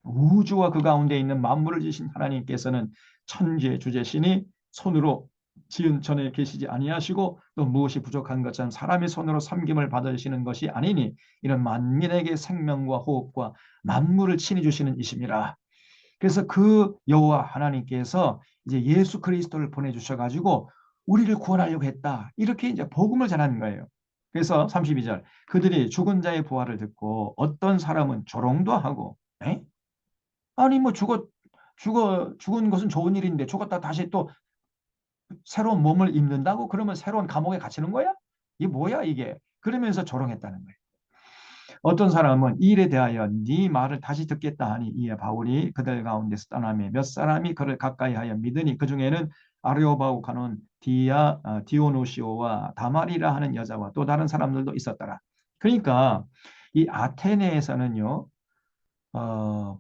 우주와 그 가운데 있는 만물을 지신 하나님께서는 천지의 주제시니 손으로 지은 전에 계시지 아니하시고 또 무엇이 부족한 것처럼 사람의 손으로 섬김을 받으시는 것이 아니니 이런 만민에게 생명과 호흡과 만물을 친히 주시는 이심이라. 그래서 그 여호와 하나님께서 이제 예수 그리스도를 보내주셔 가지고 우리를 구원하려고 했다. 이렇게 이제 복음을 전하는 거예요. 그래서 32절 그들이 죽은 자의 부활을 듣고 어떤 사람은 조롱도 하고, 에? 아니 뭐 죽은 것은 좋은 일인데 죽었다 다시 또 새로운 몸을 입는다고? 그러면 새로운 감옥에 갇히는 거야? 이게 뭐야 이게? 그러면서 조롱했다는 거예요. 어떤 사람은 이 일에 대하여 네 말을 다시 듣겠다 하니 이에 바울이 그들 가운데서 떠나며 몇 사람이 그를 가까이 하여 믿으니 그 중에는 아레오바고 가는 디오노시오와 다말이라 하는 여자와 또 다른 사람들도 있었더라. 그러니까 이 아테네에서는요,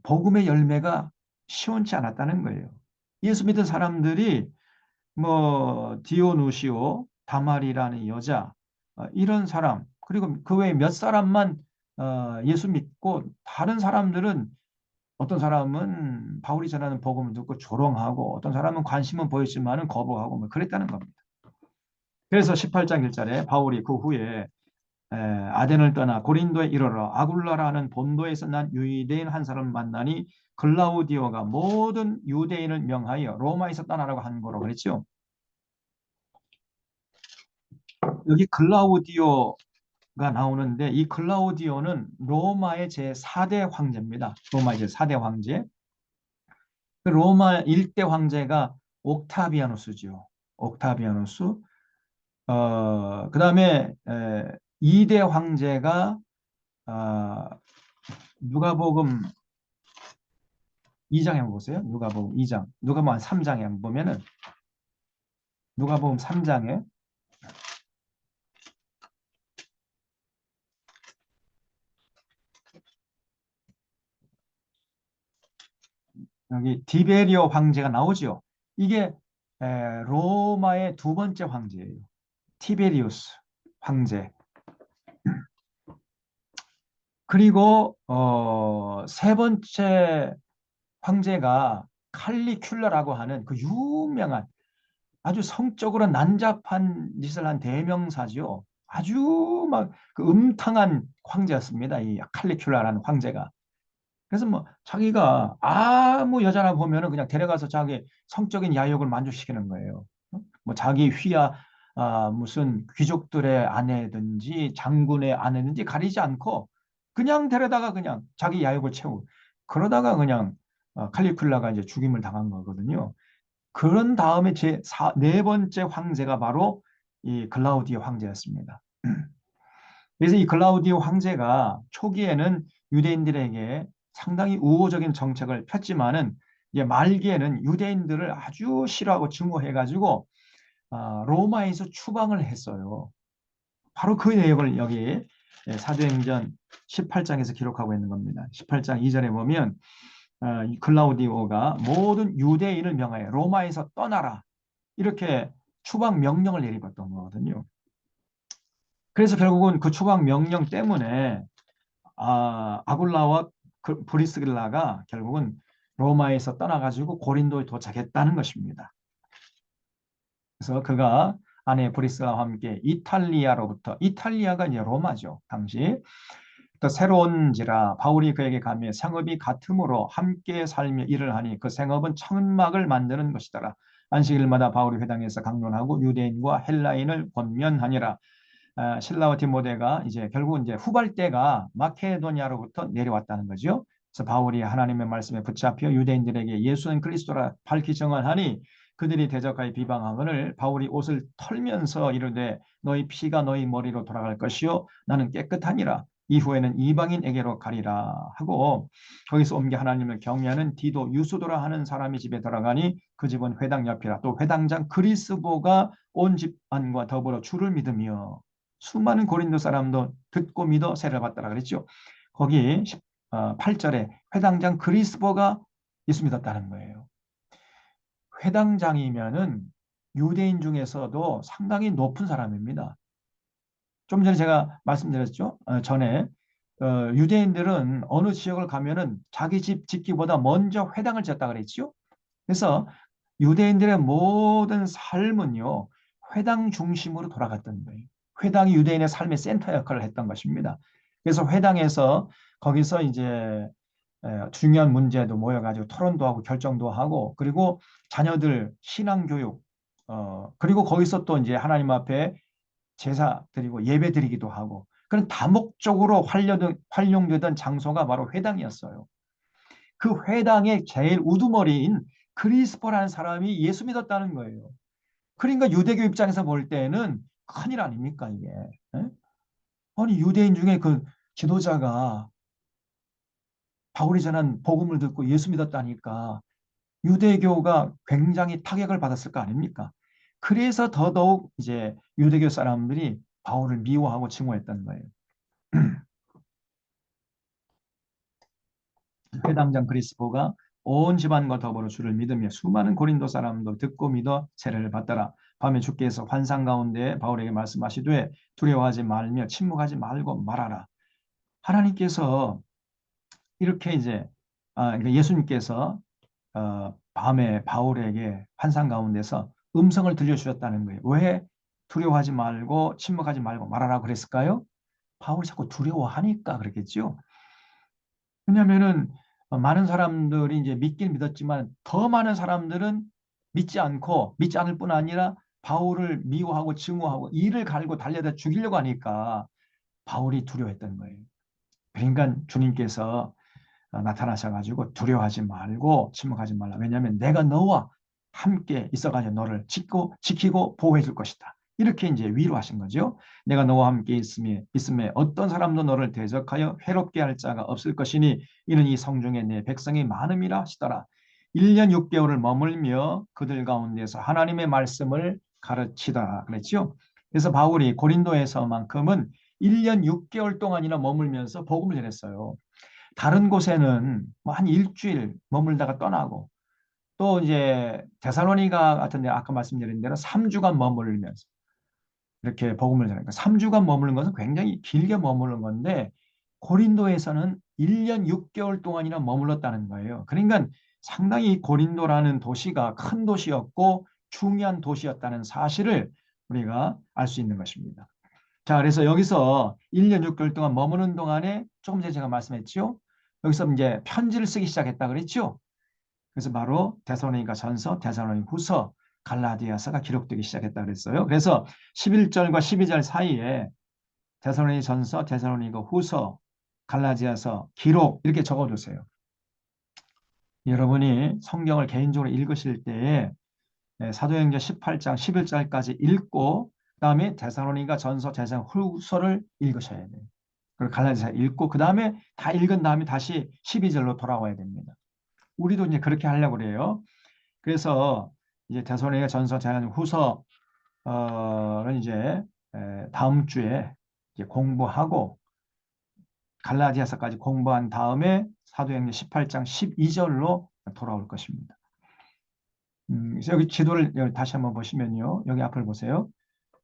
복음의 열매가 시원치 않았다는 거예요. 예수 믿은 사람들이 뭐 디오누시오, 다말이라는 여자, 이런 사람, 그리고 그 외에 몇 사람만 예수 믿고 다른 사람들은 어떤 사람은 바울이 전하는 복음을 듣고 조롱하고 어떤 사람은 관심은 보였지만은 거부하고 뭐 그랬다는 겁니다. 그래서 18장 1절에 바울이 그 후에 아덴을 떠나 고린도에 이르러 아굴라라는 본도에서 난 유대인 한 사람을 만나니 글라우디오가 모든 유대인을 명하여 로마에서 떠나라고 한 거로 그랬죠. 여기 글라우디오가 나오는데 이 글라우디오는 로마의 제4대 황제입니다. 로마의 제4대 황제. 그 로마 1대 황제가 옥타비아누스죠. 옥타비아누스. 그다음에 2대 황제가 누가복음 2장에 한번 보세요. 누가복음 2장. 누가복음 3장에 한번 보면은 누가복음 3장에 여기 디베리오 황제가 나오죠. 이게 로마의 두 번째 황제예요. 티베리우스 황제. 그리고 세 번째 황제가 칼리큘라라고 하는 그 유명한 아주 성적으로 난잡한 짓을 한 대명사죠. 아주 막 그 음탕한 황제였습니다. 이 칼리큘라라는 황제가. 그래서 뭐 자기가 아무 여자나 보면은 그냥 데려가서 자기 성적인 야욕을 만족시키는 거예요. 뭐 자기 휘하 무슨 귀족들의 아내든지 장군의 아내든지 가리지 않고 그냥 데려다가 그냥 자기 야욕을 채우고 그러다가 그냥 칼리큘라가 이제 죽임을 당한 거거든요. 그런 다음에 네 번째 황제가 바로 이 글라우디오 황제였습니다. 그래서 이 글라우디오 황제가 초기에는 유대인들에게 상당히 우호적인 정책을 폈지만은 이제 말기에는 유대인들을 아주 싫어하고 증오해가지고 로마에서 추방을 했어요. 바로 그 내용을 여기 사도행전 18장에서 기록하고 있는 겁니다. 18장 2절에 보면 이 글라우디오가 모든 유대인을 명하여 로마에서 떠나라 이렇게 추방 명령을 내리었던 거거든요. 그래서 결국은 그 추방 명령 때문에 아굴라와 브리스길라가 결국은 로마에서 떠나가지고 고린도에 도착했다는 것입니다. 그래서 그가 아내 브리스와 함께 이탈리아로부터 이탈리아가 이제 로마죠. 당시 또 새로운지라 바울이 그에게 가며 생업이 같으므로 함께 살며 일을 하니 그 생업은 천막을 만드는 것이더라. 안식일마다 바울이 회당에서 강론하고 유대인과 헬라인을 권면하니라. 실라와 디모데가 이제 결국 이제 후발대가 마케도니아로부터 내려왔다는 거죠. 그래서 바울이 하나님의 말씀에 붙잡혀 유대인들에게 예수는 그리스도라 밝히 증언하니 그들이 대적하여 비방하거늘 바울이 옷을 털면서 이르되 너희 피가 너희 머리로 돌아갈 것이요 나는 깨끗하니라. 이후에는 이방인에게로 가리라 하고 거기서 옮겨 하나님을 경외하는 디도 유수도라 하는 사람이 집에 들어가니 그 집은 회당 옆이라. 또 회당장 그리스보가 온 집안과 더불어 주를 믿으며 수많은 고린도 사람도 듣고 믿어 세례를 받더라 그랬죠. 거기 8절에 회당장 그리스보가 예수 믿었다는 거예요. 회당장이면은 유대인 중에서도 상당히 높은 사람입니다. 좀 전에 제가 말씀드렸죠. 전에 유대인들은 어느 지역을 가면은 자기 집 짓기보다 먼저 회당을 지었다 그랬죠. 그래서 유대인들의 모든 삶은요, 회당 중심으로 돌아갔던 거예요. 회당이 유대인의 삶의 센터 역할을 했던 것입니다. 그래서 회당에서 거기서 이제 중요한 문제도 모여가지고 토론도 하고 결정도 하고 그리고 자녀들 신앙교육 그리고 거기서 또 이제 하나님 앞에 제사 드리고 예배 드리기도 하고 그런 다목적으로 활용되던 장소가 바로 회당이었어요. 그 회당의 제일 우두머리인 그리스포라는 사람이 예수 믿었다는 거예요. 그러니까 유대교 입장에서 볼 때는 큰일 아닙니까 이게. 에? 아니 유대인 중에 그 지도자가 바울이 전한 복음을 듣고 예수 믿었다니까 유대교가 굉장히 타격을 받았을 거 아닙니까? 그래서 더더욱 이제 유대교 사람들이 바울을 미워하고 증오했던 거예요. 회당장 그리스포가 온 집안과 더불어 주를 믿으며 수많은 고린도 사람도 듣고 믿어 세례를 받더라. 밤에 주께서 환상 가운데 바울에게 말씀하시되 두려워하지 말며 침묵하지 말고 말하라. 하나님께서 이렇게 이제 그러니까 예수님께서 밤에 바울에게 환상 가운데서 음성을 들려주셨다는 거예요. 왜 두려워하지 말고 침묵하지 말고 말하라고 그랬을까요? 바울이 자꾸 두려워하니까 그랬겠죠. 왜냐하면은 많은 사람들이 이제 믿긴 믿었지만 더 많은 사람들은 믿지 않고 믿지 않을 뿐 아니라 바울을 미워하고 증오하고 이를 갈고 달려다 죽이려고 하니까 바울이 두려워했던 거예요. 그러니까 주님께서 나타나셔가지고 두려워하지 말고 침묵하지 말라. 왜냐하면 내가 너와 함께 있어가지고 너를 지키고 보호해 줄 것이다. 이렇게 이제 위로하신 거죠. 내가 너와 함께 있음에 어떤 사람도 너를 대적하여 괴롭게 할 자가 없을 것이니 이는 이 성중에 내 백성이 많음이라 하시더라. 1년 6개월을 머물며 그들 가운데서 하나님의 말씀을 가르치다 그랬죠. 그래서 바울이 고린도에서만큼은 1년 6개월 동안이나 머물면서 복음을 전했어요. 다른 곳에는 뭐 한 일주일 머물다가 떠나고 또 이제 데살로니가 같은 데 아까 말씀드린 대로 3주간 머물면서 이렇게 복음을 전하니까 3주간 머무는 것은 굉장히 길게 머무는 건데 고린도에서는 1년 6개월 동안이나 머물렀다는 거예요. 그러니까 상당히 고린도라는 도시가 큰 도시였고 중요한 도시였다는 사실을 우리가 알 수 있는 것입니다. 자, 그래서 여기서 1년 6개월 동안 머무는 동안에 조금 전에 제가 말씀했죠. 여기서 이제 편지를 쓰기 시작했다 그랬죠. 그래서 바로 데살로니가 전서, 데살로니가 후서, 갈라디아서가 기록되기 시작했다 그랬어요. 그래서 11절과 12절 사이에 데살로니 전서, 데살로니가 후서, 갈라디아서 기록 이렇게 적어두세요. 여러분이 성경을 개인적으로 읽으실 때에 사도행전 18장 11절까지 읽고 그다음에 데살로니가 전서, 데살로니가 후서를 읽으셔야 돼요. 그리고 갈라디아서 읽고 그다음에 다 읽은 다음에 다시 12절로 돌아와야 됩니다. 우리도 이제 그렇게 하려고 그래요. 그래서 이제 데살로니가 전서, 데살로니가 후서는 이제 다음 주에 이제 공부하고 갈라디아서까지 공부한 다음에 사도행전 18장 12절로 돌아올 것입니다. 그래서 여기 지도를 다시 한번 보시면요. 여기 앞을 보세요.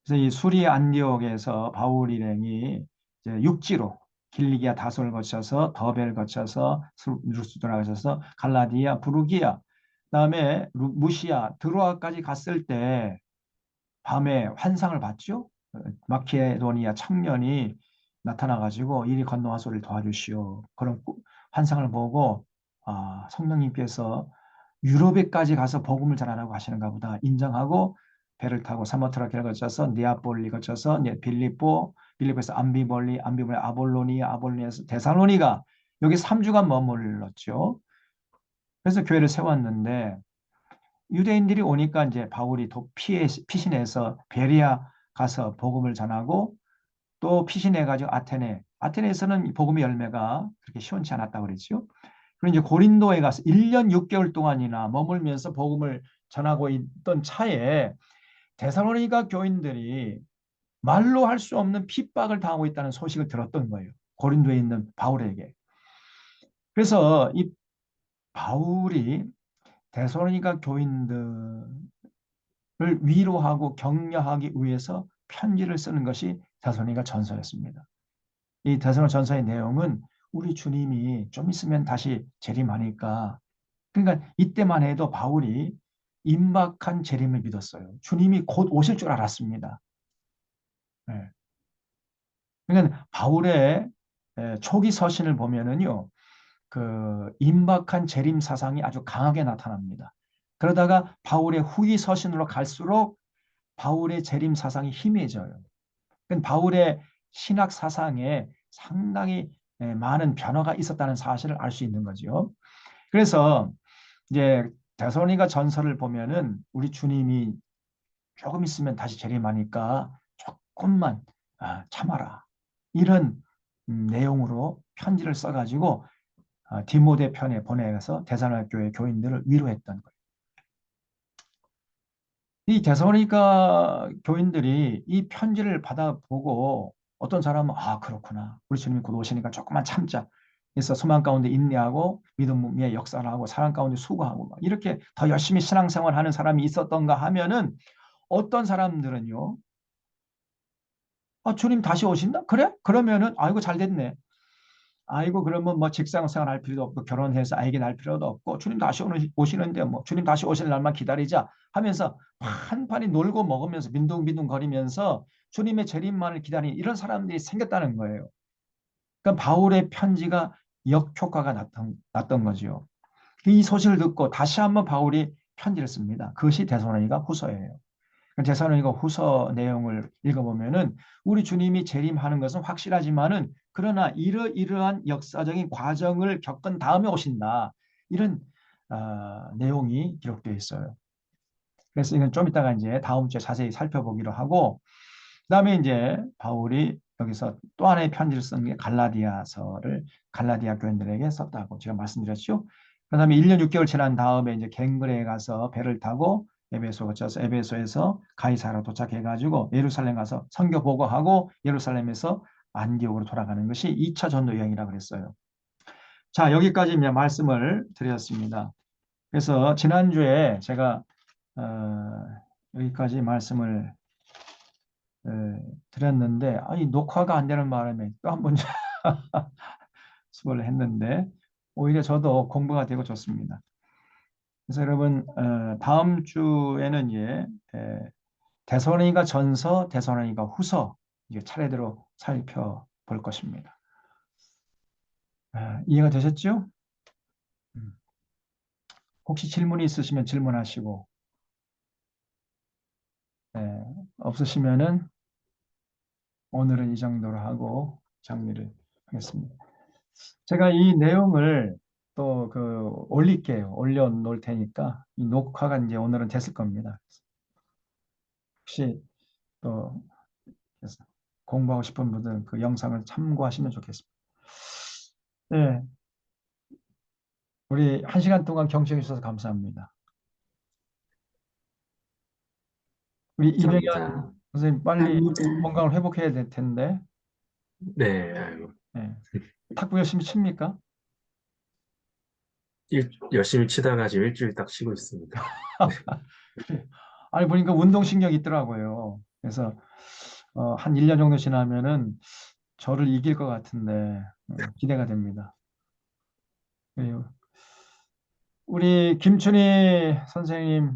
그래서 이 수리 안디옥에서 바울 일행이 이제 육지로 길리기아 다소를 거쳐서 더베를 거쳐서 루스 돌아가셔서 갈라디아, 부르기아, 그다음에 무시아, 드로아까지 갔을 때 밤에 환상을 봤죠. 마케도니아 청년이 나타나가지고 이리 건너와 소리를 도와주시오. 그런 환상을 보고 성령님께서 유럽에까지 가서 복음을 전하라고 하시는가 보다 인정하고 배를 타고 사모트라케를 거쳐서 네아폴리 거쳐서 빌립보에서 암비볼리 아볼로니아에서 데살로니가 여기 3주간 머물렀죠. 그래서 교회를 세웠는데 유대인들이 오니까 이제 바울이 피신해서 베리아 가서 복음을 전하고 또 피신해가지고 아테네에서는 복음의 열매가 그렇게 시원치 않았다고 그랬죠. 그리고 이제 고린도에 가서 1년 6개월 동안이나 머물면서 복음을 전하고 있던 차에 데살로니가 교인들이 말로 할 수 없는 핍박을 당하고 있다는 소식을 들었던 거예요. 고린도에 있는 바울에게. 그래서 이 바울이 데살로니가 교인들을 위로하고 격려하기 위해서 편지를 쓰는 것이 데살로니가 전서였습니다. 이 데살로니가 전서의 내용은 우리 주님이 좀 있으면 다시 재림하니까 그러니까 이때만 해도 바울이 임박한 재림을 믿었어요. 주님이 곧 오실 줄 알았습니다. 네. 그러니까 바울의 초기 서신을 보면은요, 그 임박한 재림 사상이 아주 강하게 나타납니다. 그러다가 바울의 후기 서신으로 갈수록 바울의 재림 사상이 희미해져요. 그러니까 바울의 신학 사상에 상당히 많은 변화가 있었다는 사실을 알 수 있는 거죠. 그래서 이제 데살로니가 전서를 보면은 우리 주님이 조금 있으면 다시 재림하니까 조금만 참아라. 이런 내용으로 편지를 써가지고 디모데 편에 보내서 데살로니가 교회 교인들을 위로했던 거예요. 이 데살로니가 교인들이 이 편지를 받아보고 어떤 사람은 그렇구나. 우리 주님이 곧 오시니까 조금만 참자. 그래서 소망 가운데 인내하고 믿음의 역사를 하고 사랑 가운데 수고하고 막 이렇게 더 열심히 신앙생활하는 사람이 있었던가 하면은 어떤 사람들은요. 주님 다시 오신다? 그래? 그러면은 아이고 잘 됐네. 아이고 그러면 뭐 직장 생활 할 필요도 없고 결혼해서 아기 낳을 필요도 없고 주님 다시 오시는데 뭐 주님 다시 오실 날만 기다리자 하면서 한판이 놀고 먹으면서 빈둥빈둥 거리면서 주님의 재림만을 기다리는 이런 사람들이 생겼다는 거예요. 그러니까 바울의 편지가 역효과가 났던 거죠. 이 소식을 듣고 다시 한번 바울이 편지를 씁니다. 그것이 데살로니가 후서예요. 데살로니가 후서 내용을 읽어보면은 우리 주님이 재림하는 것은 확실하지만은 그러나 이러이러한 역사적인 과정을 겪은 다음에 오신다. 이런 내용이 기록되어 있어요. 그래서 이건 좀 이따가 이제 다음 주에 자세히 살펴보기로 하고 그다음에 이제 바울이 여기서 또 하나의 편지를 쓴 게 갈라디아서를 갈라디아 교인들에게 썼다고 제가 말씀드렸죠. 그다음에 1년 6개월 지난 다음에 이제 갱그레에 가서 배를 타고 에베소 거쳐서 에베소에서 가이사라 도착해가지고 예루살렘 가서 선교 보고하고 예루살렘에서 안디옥으로 돌아가는 것이 2차 전도 여행이라고 그랬어요. 자, 여기까지 이제 말씀을 드렸습니다. 그래서 지난주에 제가 여기까지 말씀을 드렸는데 이 녹화가 안 되는 바람에 또 한 번 수고를 했는데 오히려 저도 공부가 되고 좋습니다. 그래서 여러분 다음 주에는 데살로니가 전서, 데살로니가 후서 이게 차례대로 살펴볼 것입니다. 이해가 되셨죠? 혹시 질문이 있으시면 질문하시고 없으시면은 오늘은 이 정도로 하고 정리를 하겠습니다. 제가 이 내용을 또 올릴게요. 올려놓을 테니까 이 녹화가 이제 오늘은 됐을 겁니다. 혹시 또 공부하고 싶은 분들은 그 영상을 참고하시면 좋겠습니다. 네, 우리 1시간 동안 경청해 주셔서 감사합니다. 우리 이병현 감사합니다. 선생님 빨리 감사합니다. 건강을 회복해야 될 텐데 네, 아이고, 네. 탁구 열심히 칩니까? 열심히 치다가 지금 일주일 딱 쉬고 있습니다. 아니 보니까 운동신경이 있더라고요. 그래서 한 1년 정도 지나면은 저를 이길 것 같은데 기대가 됩니다. 그래요. 우리 김춘희 선생님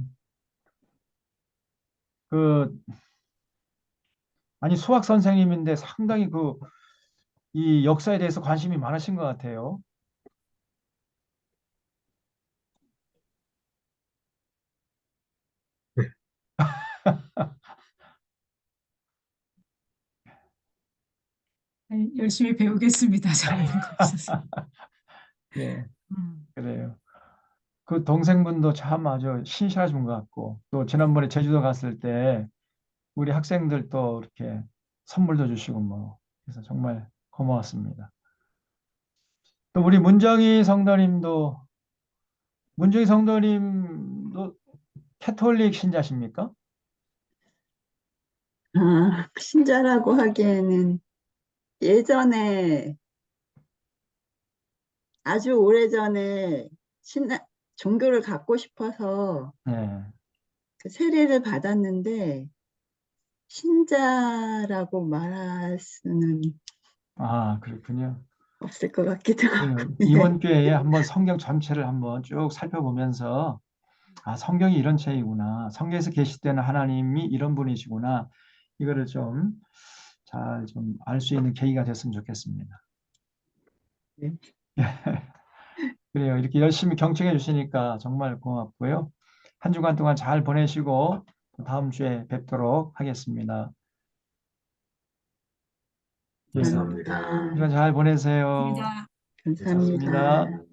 그 아니 수학 선생님인데 상당히 이 역사에 대해서 관심이 많으신 것 같아요. 네, 네, 열심히 배우겠습니다. 저 없는 거 없어서. 예, 음, 그래요. 그 동생분도 참 아주 신실하신 분 같고 또 지난번에 제주도 갔을 때 우리 학생들 또 이렇게 선물도 주시고 뭐 그래서 정말 고마웠습니다. 또 우리 문정희 성도님도 캐톨릭 신자십니까? 신자라고 하기에는 예전에 아주 오래전에 종교를 갖고 싶어서 네. 그 세례를 받았는데 신자라고 말할 수는 그렇군요. 없을 것 같기도 하고. 네. 이번 기회에 한번 성경 전체를 한번 쭉 살펴보면서 성경이 이런 책이구나. 성경에서 계시되는 하나님이 이런 분이시구나. 이거를 좀 잘 좀 알 수 있는 계기가 됐으면 좋겠습니다. 네. 그래요. 이렇게 열심히 경청해 주시니까 정말 고맙고요. 한 주간 동안 잘 보내시고 다음 주에 뵙도록 하겠습니다. 예, 감사합니다. 감사합니다. 시간 잘 보내세요. 감사합니다. 감사합니다. 감사합니다.